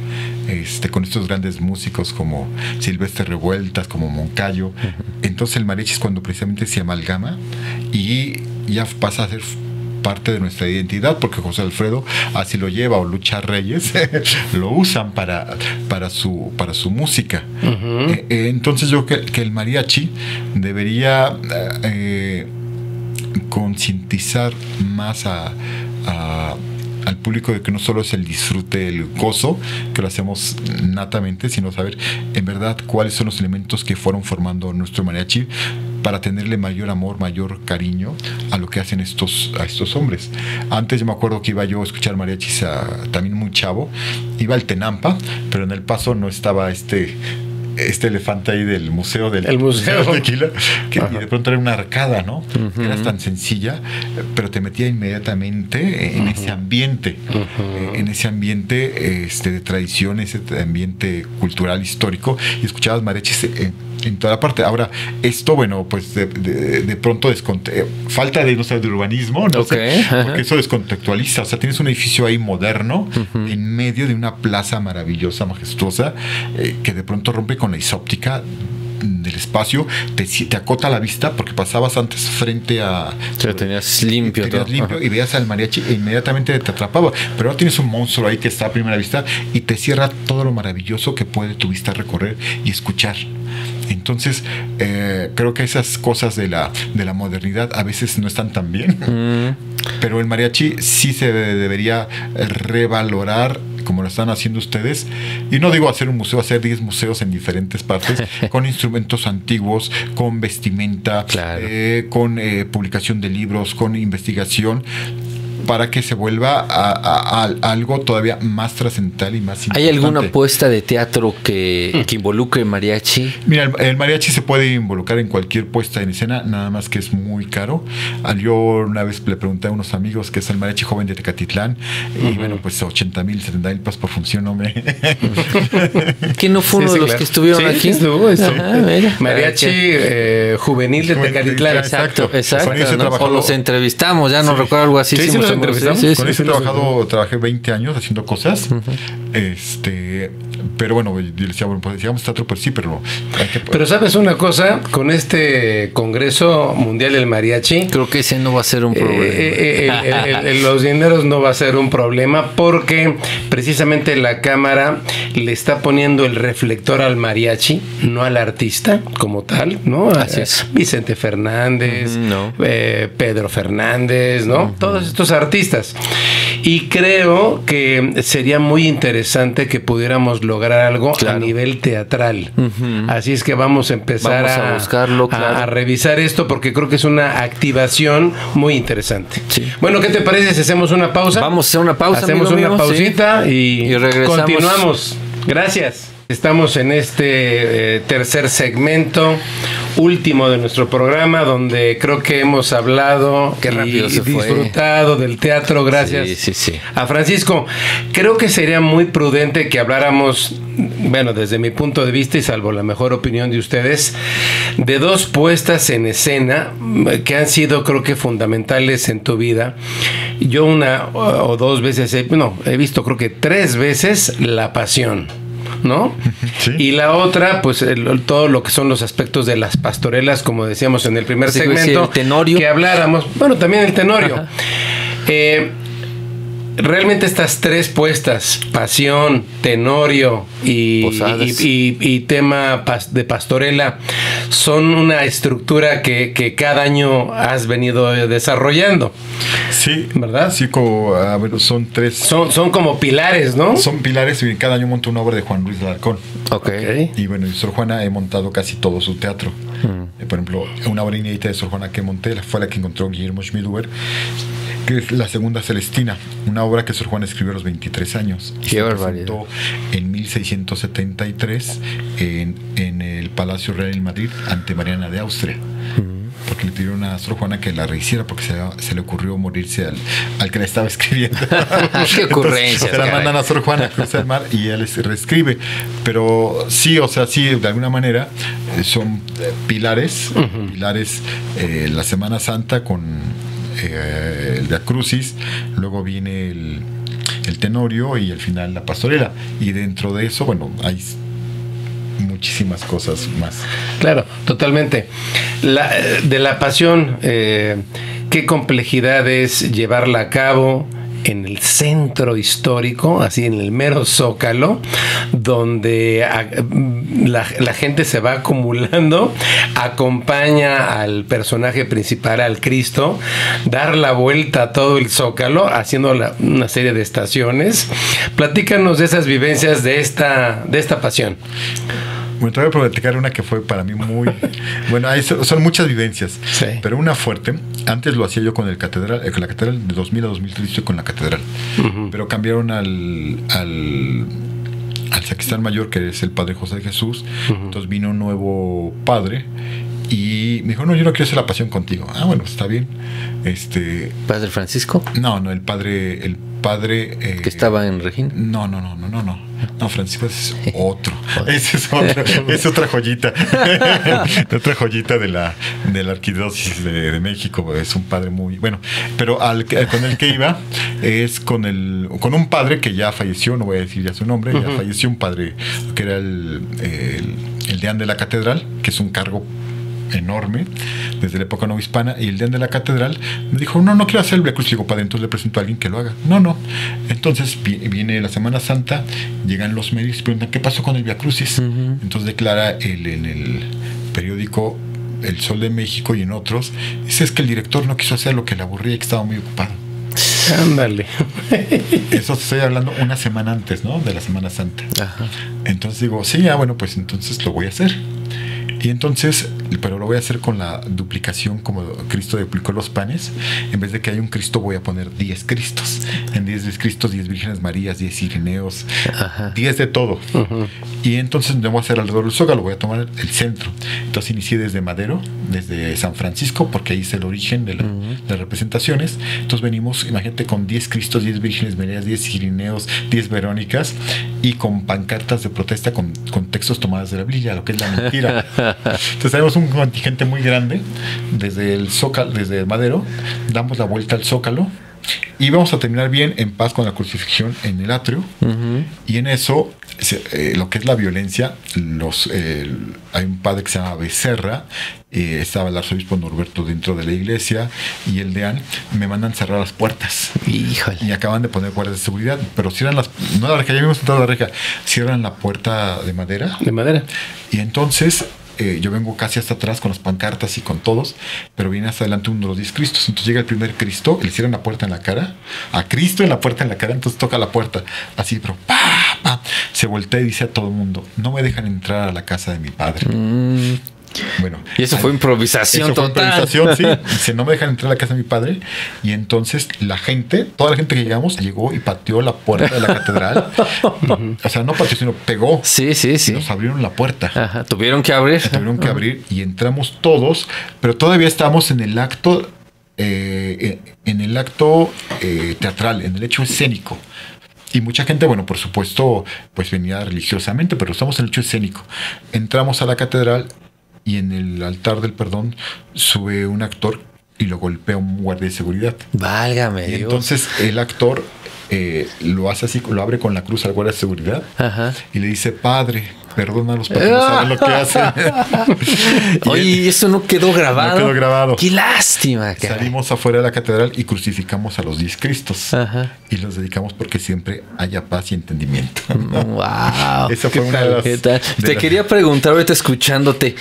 Speaker 3: con estos grandes músicos como Silvestre Revueltas, como Moncayo. Entonces el mariachi es cuando precisamente se amalgama y ya pasa a ser parte de nuestra identidad, porque José Alfredo así lo lleva, o Lucha Reyes lo usan para su música. Entonces yo creo que el mariachi debería concientizar más al público de que no solo es el disfrute, el gozo, que lo hacemos natamente, sino saber en verdad cuáles son los elementos que fueron formando nuestro mariachi para tenerle mayor amor, mayor cariño a lo que hacen estos hombres. Antes yo me acuerdo que iba yo a escuchar mariachis también muy chavo, iba al Tenampa, pero en El Paso no estaba este elefante ahí del museo del tequila, y de pronto era una arcada, ¿no? Era tan sencilla, pero te metía inmediatamente en ese ambiente, de tradición, ese ambiente cultural, histórico, y escuchabas mariachis en toda la parte. Ahora, esto, bueno, pues de pronto falta de urbanismo, no sé, porque eso descontextualiza. O sea, tienes un edificio ahí moderno en medio de una plaza maravillosa, majestuosa, que de pronto rompe con la isóptica del espacio, te acota la vista porque pasabas antes frente a...
Speaker 2: Lo tenías limpio.
Speaker 3: Y veías al mariachi e inmediatamente te atrapaba. Pero ahora tienes un monstruo ahí que está a primera vista y te cierra todo lo maravilloso que puede tu vista recorrer y escuchar. Entonces, creo que esas cosas de la modernidad a veces no están tan bien. Pero el mariachi sí se debería revalorar como lo están haciendo ustedes. Y no digo hacer un museo, hacer 10 museos en diferentes partes, con instrumentos antiguos, con vestimenta,
Speaker 2: claro,
Speaker 3: con publicación de libros, con investigación, para que se vuelva a algo todavía más trascendental y más importante.
Speaker 2: ¿Hay alguna puesta de teatro que involucre mariachi?
Speaker 3: Mira, el mariachi se puede involucrar en cualquier puesta en escena, nada más que es muy caro. Yo una vez le pregunté a unos amigos que es el mariachi joven de Tecatitlán, y bueno, pues 80,000, 70,000 pesos por función, no me...
Speaker 2: ¿Quién no fue uno de los que estuvieron aquí?
Speaker 1: Estuvo. Mariachi juvenil de Tecatitlán.
Speaker 2: Exacto.
Speaker 3: ¿No?
Speaker 2: O los entrevistamos, ya no recuerdo algo así.
Speaker 1: Sí, los entrevistamos.
Speaker 3: Con eso trabajé 20 años haciendo cosas. Pero bueno, yo le decía, bueno, pues decíamos teatro, pues sí, pero
Speaker 1: Pero ¿sabes una cosa? Con este Congreso Mundial del Mariachi,
Speaker 2: creo que ese no va a ser un problema.
Speaker 1: Los dineros no va a ser un problema, porque precisamente la Cámara le está poniendo el reflector al mariachi, no al artista como tal, ¿no?
Speaker 2: Así es.
Speaker 1: Vicente Fernández, Pedro Fernández, ¿no? Todos estos artistas. Y creo que sería muy interesante que pudiéramos lograr algo a nivel teatral. Así es que vamos a empezar
Speaker 2: a buscarlo,
Speaker 1: a revisar esto, porque creo que es una activación muy interesante.
Speaker 2: Sí.
Speaker 1: Bueno, ¿qué te parece si hacemos una pausa?
Speaker 2: Vamos a hacer una pausa.
Speaker 1: Hacemos una pausita y
Speaker 2: regresamos.
Speaker 1: Continuamos. Gracias. Estamos en este tercer segmento, último de nuestro programa, donde creo que hemos hablado y disfrutado del teatro. Gracias a Francisco. Creo que sería muy prudente que habláramos, bueno, desde mi punto de vista y salvo la mejor opinión de ustedes, de dos puestas en escena que han sido, creo que, fundamentales en tu vida. Yo una o dos veces, he visto creo que 3 veces La Pasión, ¿no? Sí. Y la otra, pues todo lo que son los aspectos de las pastorelas, como decíamos en el primer segmento,
Speaker 2: el tenorio,
Speaker 1: que habláramos, bueno, también el tenorio. Realmente estas 3 puestas, Pasión, Tenorio y tema de pastorela, son una estructura que cada año has venido desarrollando.
Speaker 3: Sí,
Speaker 1: ¿verdad?
Speaker 3: Sí, son 3.
Speaker 1: Son como pilares, ¿no?
Speaker 3: Son pilares, y cada año monto una obra de Juan Luis Alarcón.
Speaker 1: Okay.
Speaker 3: Y bueno, en Sor Juana he montado casi todo su teatro. Por ejemplo, una obra inédita de Sor Juana que monté fue la que encontró Guillermo Schmidhuber, que es La Segunda Celestina, una obra que Sor Juana escribió a los 23 años.
Speaker 2: Qué barbaridad.
Speaker 3: En 1673 en el Palacio Real en Madrid ante Mariana de Austria. Porque le pidieron a Sor Juana que la rehiciera porque se le ocurrió morirse al que la estaba escribiendo.
Speaker 2: Qué ocurrencia.
Speaker 3: Se la mandan a Sor Juana a cruzar el mar y ella les reescribe. Pero sí, o sea, sí, de alguna manera son pilares. Pilares, la Semana Santa con el Via Crucis, luego viene el Tenorio y al final la pastorela. Y dentro de eso, bueno, hay muchísimas cosas más.
Speaker 1: Claro, totalmente. De la Pasión, qué complejidad es llevarla a cabo en el centro histórico, así en el mero Zócalo, donde la gente se va acumulando, acompaña al personaje principal, al Cristo, dar la vuelta a todo el Zócalo, haciendo una serie de estaciones. Platícanos de esas vivencias de esta Pasión.
Speaker 3: Bueno, te voy a platicar una que fue para mí muy... Bueno, son muchas vivencias, pero una fuerte. Antes lo hacía yo con la catedral de 2000 a 2003 estoy con la catedral. Pero cambiaron al sacristán mayor, que es el padre José de Jesús. Entonces vino un nuevo padre y me dijo, no, yo no quiero hacer la Pasión contigo. Ah, bueno, está bien.
Speaker 2: ¿Padre Francisco?
Speaker 3: No, el padre padre...
Speaker 2: que estaba en Regina.
Speaker 3: No. No, Francisco es otro. Ese es otro. Es otra joyita. Otra joyita de la arquidiócesis de México. Es un padre muy... Bueno, pero con el que iba es con un padre que ya falleció, no voy a decir ya su nombre, ya falleció, un padre que era el deán de la catedral, que es un cargo enorme desde la época novohispana, y el deán de la catedral me dijo, no quiero hacer el Via Crucis. Digo, padre, entonces le presento a alguien que lo haga. No. Entonces viene la Semana Santa, llegan los medios y preguntan, ¿qué pasó con el Via Crucis? Entonces declara en el periódico El Sol de México y en otros, dice, es que el director no quiso hacer lo que le aburría y que estaba muy ocupado.
Speaker 1: Ándale.
Speaker 3: Eso estoy hablando una semana antes, ¿no? De la Semana Santa.
Speaker 2: Ajá.
Speaker 3: Entonces digo, sí, bueno, pues entonces lo voy a hacer. Y entonces, pero lo voy a hacer con la duplicación, como Cristo duplicó los panes. En vez de que haya un Cristo, voy a poner 10 Cristos. En 10 Cristos, 10 Vírgenes Marías, 10 Ireneos, 10 de todo. Y entonces no voy a hacer alrededor del Zócalo, voy a tomar el centro. Entonces inicié desde Madero, desde San Francisco, porque ahí es el origen de las representaciones. Entonces venimos, imagínate, con 10 Cristos, 10 Vírgenes Marías, 10 Ireneos, 10 Verónicas, y con pancartas de protesta con textos tomados de la Biblia, lo que es la mentira. Entonces tenemos un contingente muy grande desde el Zócalo, desde Madero, damos la vuelta al Zócalo y vamos a terminar bien en paz con la crucifixión en el atrio. Y en eso, lo que es la violencia, hay un padre que se llama Becerra, estaba el arzobispo Norberto dentro de la iglesia y el deán me mandan cerrar las puertas.
Speaker 2: Híjole.
Speaker 3: Y acaban de poner guardias de seguridad, pero cierran no la reja, ya habíamos entrado a la reja, cierran la puerta de madera.
Speaker 1: De madera.
Speaker 3: Y entonces yo vengo casi hasta atrás con las pancartas y con todos, pero viene hasta adelante uno de los 10 Cristos. Entonces llega el primer Cristo, le cierran la puerta en la cara, a Cristo en la puerta en la cara, entonces toca la puerta, así, pero se voltea y dice a todo el mundo, no me dejan entrar a la casa de mi padre. Bueno,
Speaker 2: y eso fue improvisación total.
Speaker 3: Sí. Dice, no me dejan entrar a la casa de mi padre. Y entonces toda la gente que llegamos, llegó y pateó la puerta de la catedral. O sea, no pateó, sino pegó.
Speaker 2: Sí.
Speaker 3: Y nos abrieron la puerta.
Speaker 2: Ajá. Tuvieron que abrir
Speaker 3: y entramos todos, pero todavía estamos en el acto, teatral, en el hecho escénico. Y mucha gente, bueno, por supuesto, pues venía religiosamente, pero estamos en el hecho escénico. Entramos a la catedral y en el altar del perdón sube un actor y lo golpea un guardia de seguridad.
Speaker 2: Válgame
Speaker 3: Y
Speaker 2: Dios.
Speaker 3: entonces el actor lo hace así, lo abre con la cruz al guardia de seguridad.
Speaker 2: Ajá.
Speaker 3: Y le dice, padre, perdónalos porque no saben lo que hacen.
Speaker 2: Oye, eso no quedó grabado.
Speaker 3: No quedó grabado.
Speaker 2: Qué lástima. Caray.
Speaker 3: Salimos afuera de la catedral y crucificamos a los 10 Cristos.
Speaker 2: Ajá.
Speaker 3: Y los dedicamos porque siempre haya paz y entendimiento.
Speaker 2: Wow.
Speaker 3: Esa fue una de las...
Speaker 2: Te quería preguntar ahorita escuchándote,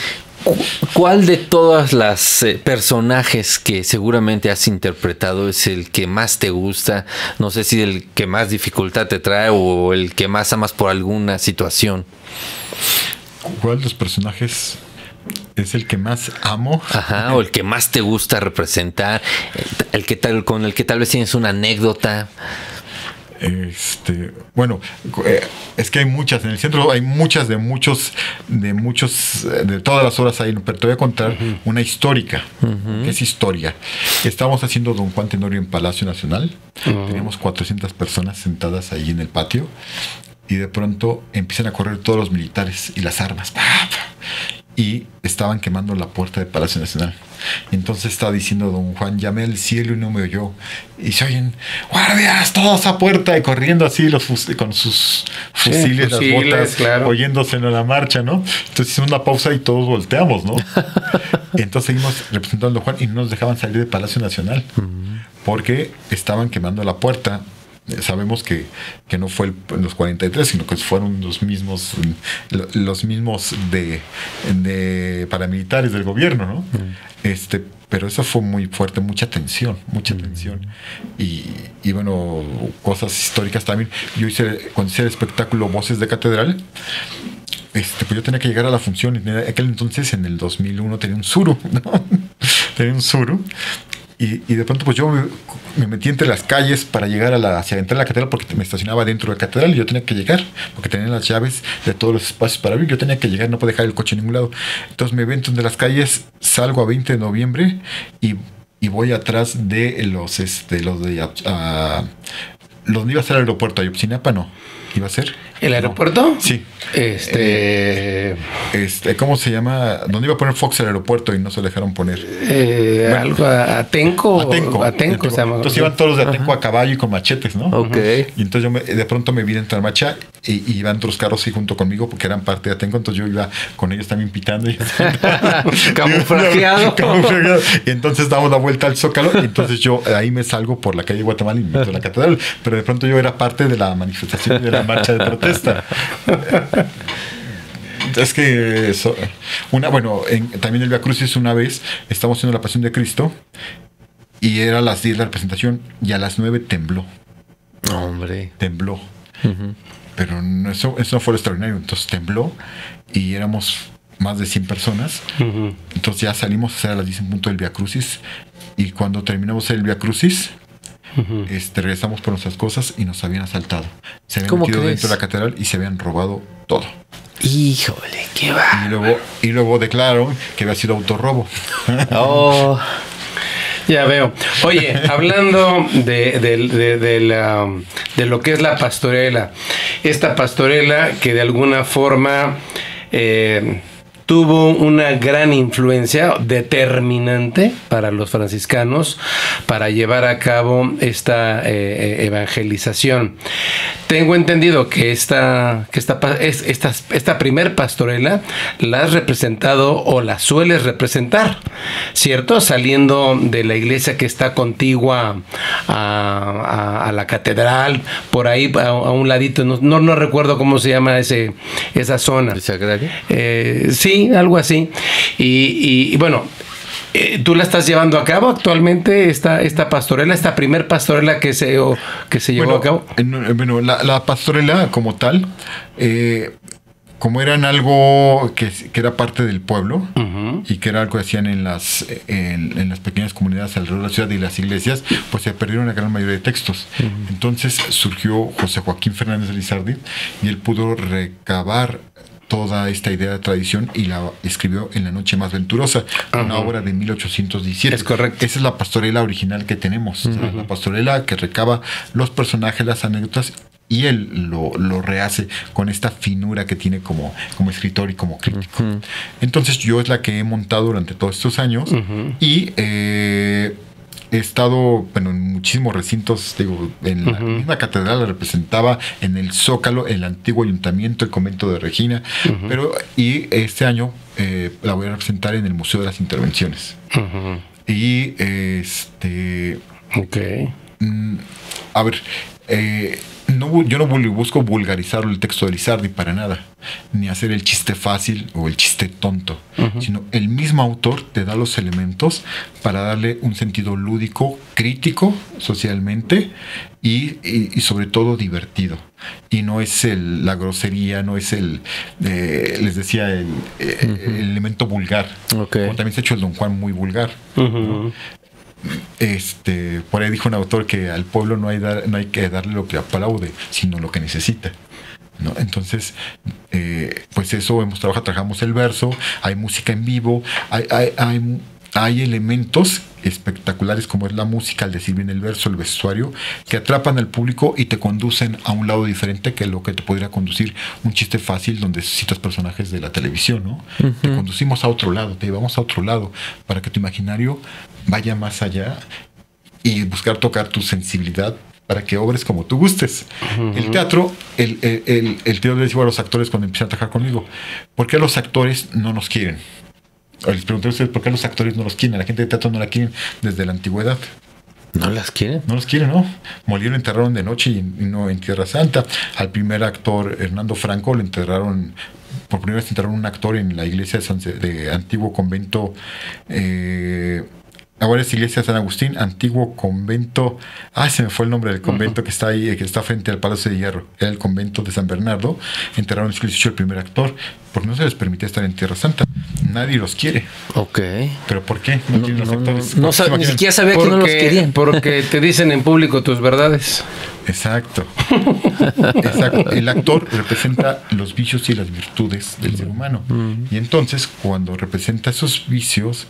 Speaker 2: ¿cuál de todas las personajes que seguramente has interpretado es el que más te gusta? No sé si el que más dificultad te trae o el que más amas por alguna situación.
Speaker 3: ¿Cuál de los personajes es el que más amo?
Speaker 2: Ajá, o el que más te gusta representar, con el que tal vez tienes una anécdota.
Speaker 3: Bueno, es que hay muchas en el centro, hay muchas de todas las horas hay, pero te voy a contar una histórica, que es historia. Estábamos haciendo Don Juan Tenorio en Palacio Nacional, teníamos 400 personas sentadas ahí en el patio y de pronto empiezan a correr todos los militares y las armas. Y estaban quemando la puerta de Palacio Nacional. Entonces estaba diciendo Don Juan, llamé al cielo y no me oyó. Y se oyen, guardias, todos a puerta, y corriendo así con sus fusiles, las botas,
Speaker 1: claro,
Speaker 3: oyéndose en la marcha, ¿no? Entonces hicimos una pausa y todos volteamos, ¿no? Y entonces seguimos representando a Don Juan y no nos dejaban salir de Palacio Nacional porque estaban quemando la puerta. Sabemos que no fue los 43, sino que fueron los mismos de paramilitares del gobierno, ¿no? Pero eso fue muy fuerte, mucha tensión. Y bueno, cosas históricas también. Cuando hice el espectáculo Voces de Catedral, pues yo tenía que llegar a la función. En aquel entonces, en el 2001, tenía un suru, ¿no? Tenía un suru. Y de pronto pues yo me metí entre las calles para llegar hacia entrar a la catedral, porque me estacionaba dentro de la catedral y yo tenía que llegar porque tenía las llaves de todos los espacios para abrir. Yo tenía que llegar, no podía dejar el coche en ningún lado. Entonces me meto entre las calles, salgo a 20 de noviembre y voy atrás de los de ¿Dónde iba a ser el aeropuerto? ¿Ayotzinapa no? ¿Iba a ser?
Speaker 1: ¿El aeropuerto?
Speaker 3: No. Sí.
Speaker 1: ¿Cómo
Speaker 3: se llama? ¿Dónde iba a poner Fox el aeropuerto y no se lo dejaron poner?
Speaker 1: Algo Atenco.
Speaker 3: Atenco se llama. Entonces iban todos los de Atenco a caballo y con machetes, ¿no?
Speaker 2: Ok.
Speaker 3: Y entonces de pronto me vi dentro de marcha y iban otros carros así junto conmigo porque eran parte de Atenco, entonces yo iba con ellos también pitando.
Speaker 2: Camuflajeado.
Speaker 3: Y entonces damos la vuelta al Zócalo y entonces yo ahí me salgo por la calle Guatemala y me meto a la catedral. Pero de pronto yo era parte de la manifestación de la marcha de protesta. Es que también el Via Crucis una vez estamos haciendo la Pasión de Cristo y era a las 10 la representación y a las 9 tembló.
Speaker 2: Hombre.
Speaker 3: Tembló. Uh-huh. Pero eso no fue lo extraordinario. Entonces tembló y éramos más de 100 personas. Uh-huh. Entonces ya salimos a hacer a las 10 en punto el Via Crucis y cuando terminamos el Via Crucis regresamos por nuestras cosas y nos habían asaltado. Se habían metido dentro de la catedral y se habían robado todo.
Speaker 2: Híjole, qué va.
Speaker 3: Y luego declararon que había sido autorrobo.
Speaker 2: Oh.
Speaker 1: Ya veo. Oye, hablando de lo que es la pastorela, esta pastorela que de alguna forma tuvo una gran influencia determinante para los franciscanos para llevar a cabo esta evangelización. Tengo entendido que esta primer pastorela la has representado o la sueles representar, ¿cierto? Saliendo de la iglesia que está contigua a la catedral, por ahí a un ladito, no recuerdo cómo se llama esa zona.
Speaker 2: ¿El sagrario?
Speaker 1: Sí, algo así. Y bueno, ¿tú la estás llevando a cabo actualmente, esta pastorela, esta primer pastorela que se llevó a cabo?
Speaker 3: La pastorela como tal, como eran algo que era parte del pueblo, uh-huh, y que era algo que hacían en las pequeñas comunidades alrededor de la ciudad y las iglesias, pues se perdieron la gran mayoría de textos. Uh-huh. Entonces surgió José Joaquín Fernández de Lizardi y él pudo recabar toda esta idea de tradición y la escribió en La Noche Más Venturosa, uh-huh, una obra de 1817.
Speaker 1: Es correcto.
Speaker 3: Esa es la pastorela original que tenemos, uh-huh, o sea, la pastorela que recaba los personajes, las anécdotas, y él lo rehace con esta finura que tiene como escritor y como crítico. Uh-huh. Entonces yo es la que he montado durante todos estos años, uh-huh, y he estado en muchísimos recintos, en la misma catedral la representaba, en el Zócalo, el antiguo ayuntamiento, el convento de Regina, uh-huh, y este año la voy a representar en el Museo de las Intervenciones. Uh-huh. Y
Speaker 1: okay.
Speaker 3: A ver, yo no busco vulgarizar el texto de Lizardi para nada, ni hacer el chiste fácil o el chiste tonto, uh-huh, sino el mismo autor te da los elementos para darle un sentido lúdico, crítico socialmente y sobre todo divertido. Y no es la grosería, no es les decía, el elemento vulgar. Okay. Como también se ha hecho el Don Juan muy vulgar, uh-huh, ¿no? Por ahí dijo un autor que al pueblo no hay que darle lo que aplaude, sino lo que necesita, ¿no? Entonces, pues eso trabajamos el verso, hay música en vivo, hay elementos espectaculares como es la música, el decir bien el verso, el vestuario, que atrapan al público y te conducen a un lado diferente que lo que te podría conducir un chiste fácil donde citas personajes de la televisión, ¿no? Uh-huh. Te conducimos a otro lado, te llevamos a otro lado para que tu imaginario vaya más allá y buscar tocar tu sensibilidad para que obres como tú gustes. Uh-huh. El teatro, el tío le digo a los actores cuando empiezan a trabajar conmigo, ¿por qué los actores no nos quieren? O les pregunté a ustedes por qué los actores no los quieren. La gente de teatro no la quieren desde la antigüedad.
Speaker 2: ¿No las quieren?
Speaker 3: No los quieren, ¿no? Molieron, enterraron de noche y no en Tierra Santa. Al primer actor, Hernando Franco, por primera vez enterraron un actor en la iglesia de antiguo convento, ahora es iglesia de San Agustín, antiguo convento, se me fue el nombre del convento, uh-huh, que está ahí, que está frente al Palacio de Hierro, era el convento de San Bernardo. Enterraron en el siglo XVIII el primer actor, porque no se les permite estar en Tierra Santa, nadie los quiere.
Speaker 2: Ok.
Speaker 3: ¿Pero por qué? No quieren los actores.
Speaker 2: Ni siquiera sabía que no los querían.
Speaker 1: Porque te dicen en público tus verdades.
Speaker 3: Exacto. El actor representa los vicios y las virtudes del ser humano, uh-huh, y entonces cuando representa esos vicios,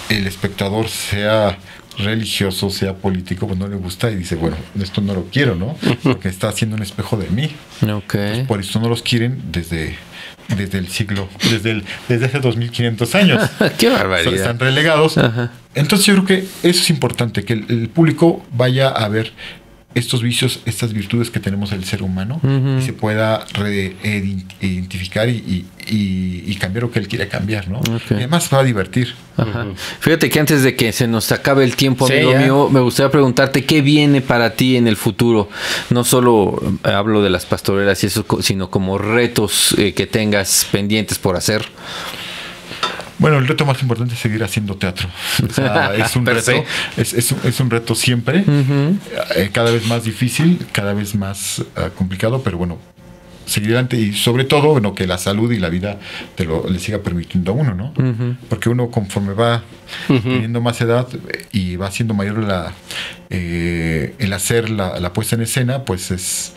Speaker 3: el espectador sea religioso, sea político, pues no le gusta y dice, bueno, esto no lo quiero, ¿no? Porque está haciendo un espejo de mí.
Speaker 2: Okay.
Speaker 3: Por eso no los quieren desde el siglo, desde hace 2500 años.
Speaker 2: ¡Qué barbaridad!
Speaker 3: Están relegados.
Speaker 2: Ajá.
Speaker 3: Entonces yo creo que eso es importante, que el público vaya a ver estos vicios, estas virtudes que tenemos el ser humano, y se pueda identificar y cambiar lo que él quiere cambiar, ¿no?
Speaker 2: Okay.
Speaker 3: Y además va a divertir.
Speaker 2: Ajá. Fíjate que antes de que se nos acabe el tiempo,
Speaker 1: Sí,
Speaker 2: amigo
Speaker 1: ya.
Speaker 2: mío, me gustaría preguntarte qué viene para ti en el futuro. No solo hablo de las pastorelas y eso, sino como retos que tengas pendientes por hacer.
Speaker 3: Bueno, el reto más importante es seguir haciendo teatro. O sea, es un reto, es un reto siempre, cada vez más difícil, cada vez más complicado, pero bueno, seguir adelante y sobre todo, bueno, que la salud y la vida le siga permitiendo a uno, ¿no? Porque uno conforme va teniendo más edad y va siendo mayor el hacer la puesta en escena, pues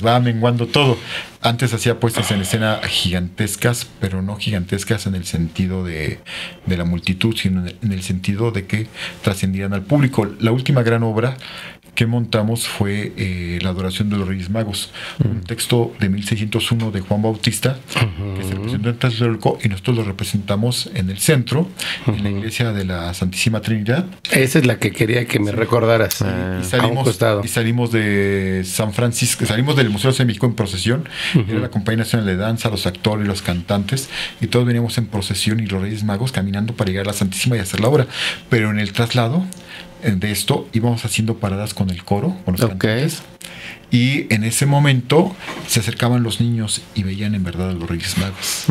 Speaker 3: va menguando todo. Antes hacía puestas en escena gigantescas, pero no gigantescas en el sentido de la multitud, sino en el sentido de que trascendían al público. La última gran obra que montamos fue La adoración de los Reyes Magos, un texto de 1601 de Juan Bautista, que se representó en Tlatelolco, y nosotros lo representamos en el centro, en la iglesia de la Santísima Trinidad.
Speaker 1: Esa es la que quería que me recordaras. A un costado.
Speaker 3: Y salimos de San Francisco, salimos del Museo de México en procesión. Era la Compañía Nacional de Danza, los actores, los cantantes, y todos veníamos en procesión y los Reyes Magos caminando para llegar a la Santísima y hacer la obra. Pero en el traslado de esto íbamos haciendo paradas con el coro, con los cantantes. Y en ese momento se acercaban los niños y veían en verdad a los Reyes Magos.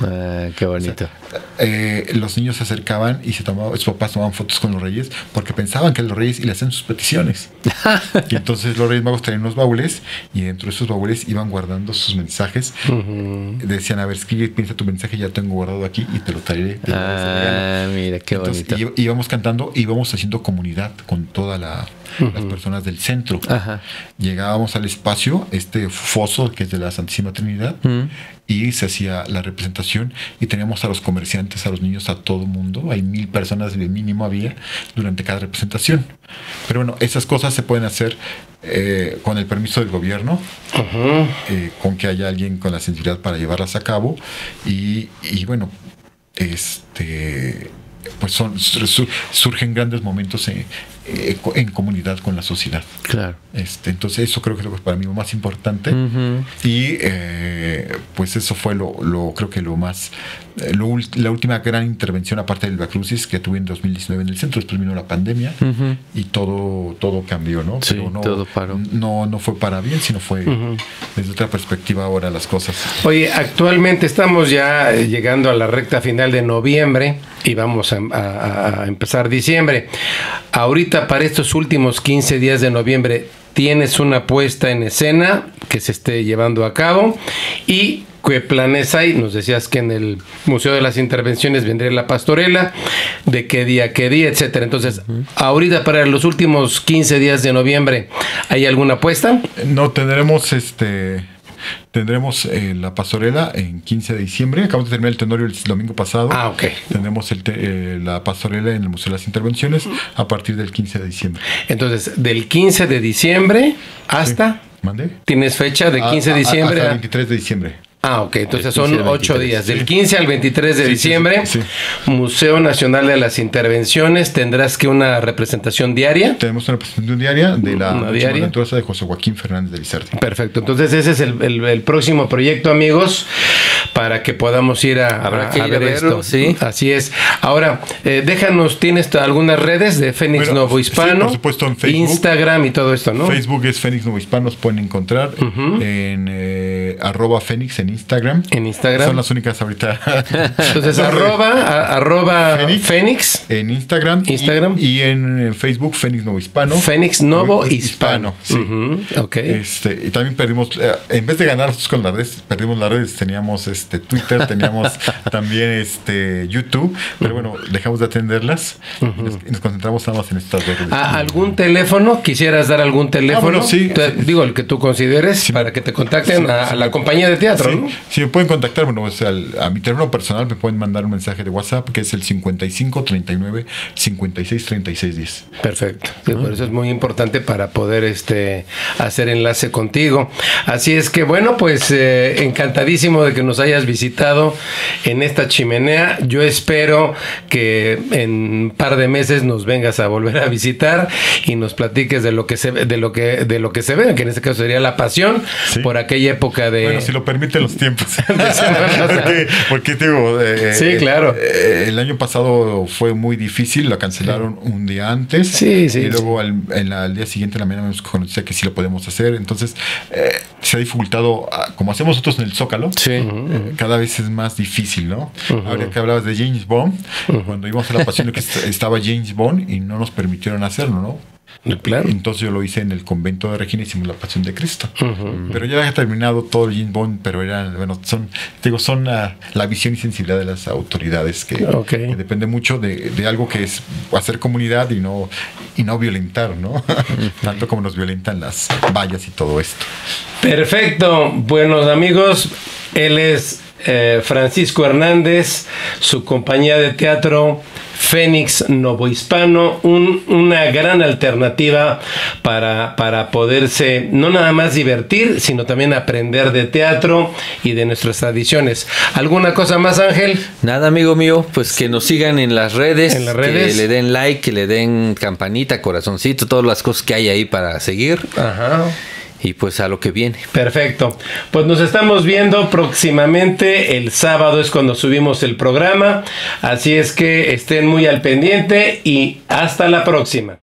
Speaker 2: Qué bonito.
Speaker 3: O sea, los niños se acercaban y sus papás tomaban fotos con los Reyes porque pensaban que los Reyes y le hacían sus peticiones. Y entonces los Reyes Magos traían unos baúles y dentro de esos baúles iban guardando sus mensajes. Decían, a ver, escribe, piensa tu mensaje, ya tengo guardado aquí y te lo traeré.
Speaker 2: Mira, qué bonito.
Speaker 3: Entonces, íbamos cantando, íbamos haciendo comunidad con todas las personas del centro.
Speaker 2: Ajá.
Speaker 3: Llegábamos al espacio, este foso que es de la Santísima Trinidad, y se hacía la representación y teníamos a los comerciantes, a los niños, a todo mundo. Hay 1000 personas de mínimo había durante cada representación. Pero bueno, esas cosas se pueden hacer con el permiso del gobierno, con que haya alguien con la sensibilidad para llevarlas a cabo y bueno, pues surgen grandes momentos en comunidad con la sociedad.
Speaker 2: Claro.
Speaker 3: Entonces eso creo que es para mí lo más importante. Y pues eso fue creo que lo más la última gran intervención aparte del Vacrucis que tuve en 2019 en el centro. Después vino la pandemia y todo cambió, ¿no?
Speaker 2: Sí,
Speaker 3: pero
Speaker 2: todo paró.
Speaker 3: No fue para bien, sino fue desde otra perspectiva ahora las cosas.
Speaker 1: Oye, actualmente estamos ya llegando a la recta final de noviembre y vamos a empezar diciembre. Ahorita, para estos últimos 15 días de noviembre, tienes una puesta en escena que se esté llevando a cabo. ¿Y qué planes hay? Nos decías que en el Museo de las Intervenciones vendría la pastorela, de qué día, etcétera. Entonces, ahorita para los últimos 15 días de noviembre, ¿hay alguna puesta?
Speaker 3: No, tendremos la pastorela en 15 de diciembre. Acabamos de terminar el tenorio el domingo pasado.
Speaker 1: Ok.
Speaker 3: Tendremos la pastorela en el Museo de las Intervenciones a partir del 15 de diciembre.
Speaker 1: Entonces, del 15 de diciembre hasta...
Speaker 3: Sí. ¿Mande?
Speaker 1: ¿Tienes fecha de 15 de diciembre?
Speaker 3: Hasta el 23 de diciembre.
Speaker 1: Ok, entonces son 8 días. Del 15 al 23 de diciembre,
Speaker 3: sí.
Speaker 1: Museo Nacional de las Intervenciones. ¿Tendrás que una representación diaria?
Speaker 3: Tenemos una representación diaria de la
Speaker 1: diaria
Speaker 3: de José Joaquín Fernández de Lizardi.
Speaker 1: Perfecto, entonces ese es el próximo proyecto, amigos, para que podamos ir a ver esto.
Speaker 2: ¿Sí?
Speaker 1: Así es. Ahora, déjanos, ¿tienes algunas redes de Fénix Novo Hispano?
Speaker 3: Sí, por supuesto, en Facebook.
Speaker 1: Instagram y todo esto, ¿no?
Speaker 3: Facebook es Fénix Novo Hispano, nos pueden encontrar en @Fénix en Instagram.
Speaker 1: En Instagram.
Speaker 3: Son las únicas ahorita.
Speaker 1: Entonces, arroba Fénix.
Speaker 3: En Instagram. Y en Facebook, Fénix Novo Hispano.
Speaker 1: Fénix Novo Hispano.
Speaker 3: Sí.
Speaker 1: Ok.
Speaker 3: Y también perdimos, en vez de ganar con las redes, perdimos las redes. Teníamos Twitter, teníamos también YouTube. Pero bueno, dejamos de atenderlas y nos concentramos nada más en estas dos redes.
Speaker 1: ¿Algún teléfono? ¿Quisieras dar algún teléfono?
Speaker 3: Bueno, sí.
Speaker 1: Digo, el que tú consideres para que te contacten a la compañía de teatro,
Speaker 3: sí.
Speaker 1: ¿no? amigo?
Speaker 3: Si me pueden contactar, bueno, o sea, a mi teléfono personal me pueden mandar un mensaje de WhatsApp que es el 55 39 56 36 10.
Speaker 1: Perfecto. Sí, por eso es muy importante para poder hacer enlace contigo. Así es que bueno, pues encantadísimo de que nos hayas visitado en esta chimenea. Yo espero que en un par de meses nos vengas a volver a visitar y nos platiques de lo que se ve, de lo que se ve, que en este caso sería la pasión, sí, por aquella época de...
Speaker 3: Bueno, si lo permiten los tiempos. porque digo...
Speaker 1: sí, claro.
Speaker 3: El año pasado fue muy difícil, lo cancelaron un día antes.
Speaker 1: Sí, sí.
Speaker 3: Y luego al día siguiente, en la mañana, nos conocía que sí lo podemos hacer. Entonces, se ha dificultado, como hacemos nosotros en el Zócalo,
Speaker 1: sí,
Speaker 3: cada vez es más difícil, ¿no? Ahora que hablabas de James Bond, cuando íbamos a la pasión que estaba James Bond y no nos permitieron hacerlo, ¿no?
Speaker 1: Claro.
Speaker 3: Entonces yo lo hice en el convento de Regina, hicimos la Pasión de Cristo. Pero ya había terminado todo el James Bond, pero eran, bueno, son la visión y sensibilidad de las autoridades que depende mucho de algo que es hacer comunidad y no violentar, ¿no? Tanto como nos violentan las vallas y todo esto.
Speaker 1: Perfecto. Buenos amigos, él es Francisco Hernández, su compañía de teatro Fénix Novohispano, una gran alternativa para poderse no nada más divertir, sino también aprender de teatro y de nuestras tradiciones. ¿Alguna cosa más, Ángel?
Speaker 2: Nada, amigo mío, pues que nos sigan en las redes,
Speaker 1: que
Speaker 2: le den like, que le den campanita, corazoncito, todas las cosas que hay ahí para seguir.
Speaker 1: Ajá.
Speaker 2: Y pues a lo que viene.
Speaker 1: Perfecto. Pues nos estamos viendo próximamente. El sábado es cuando subimos el programa. Así es que estén muy al pendiente y hasta la próxima.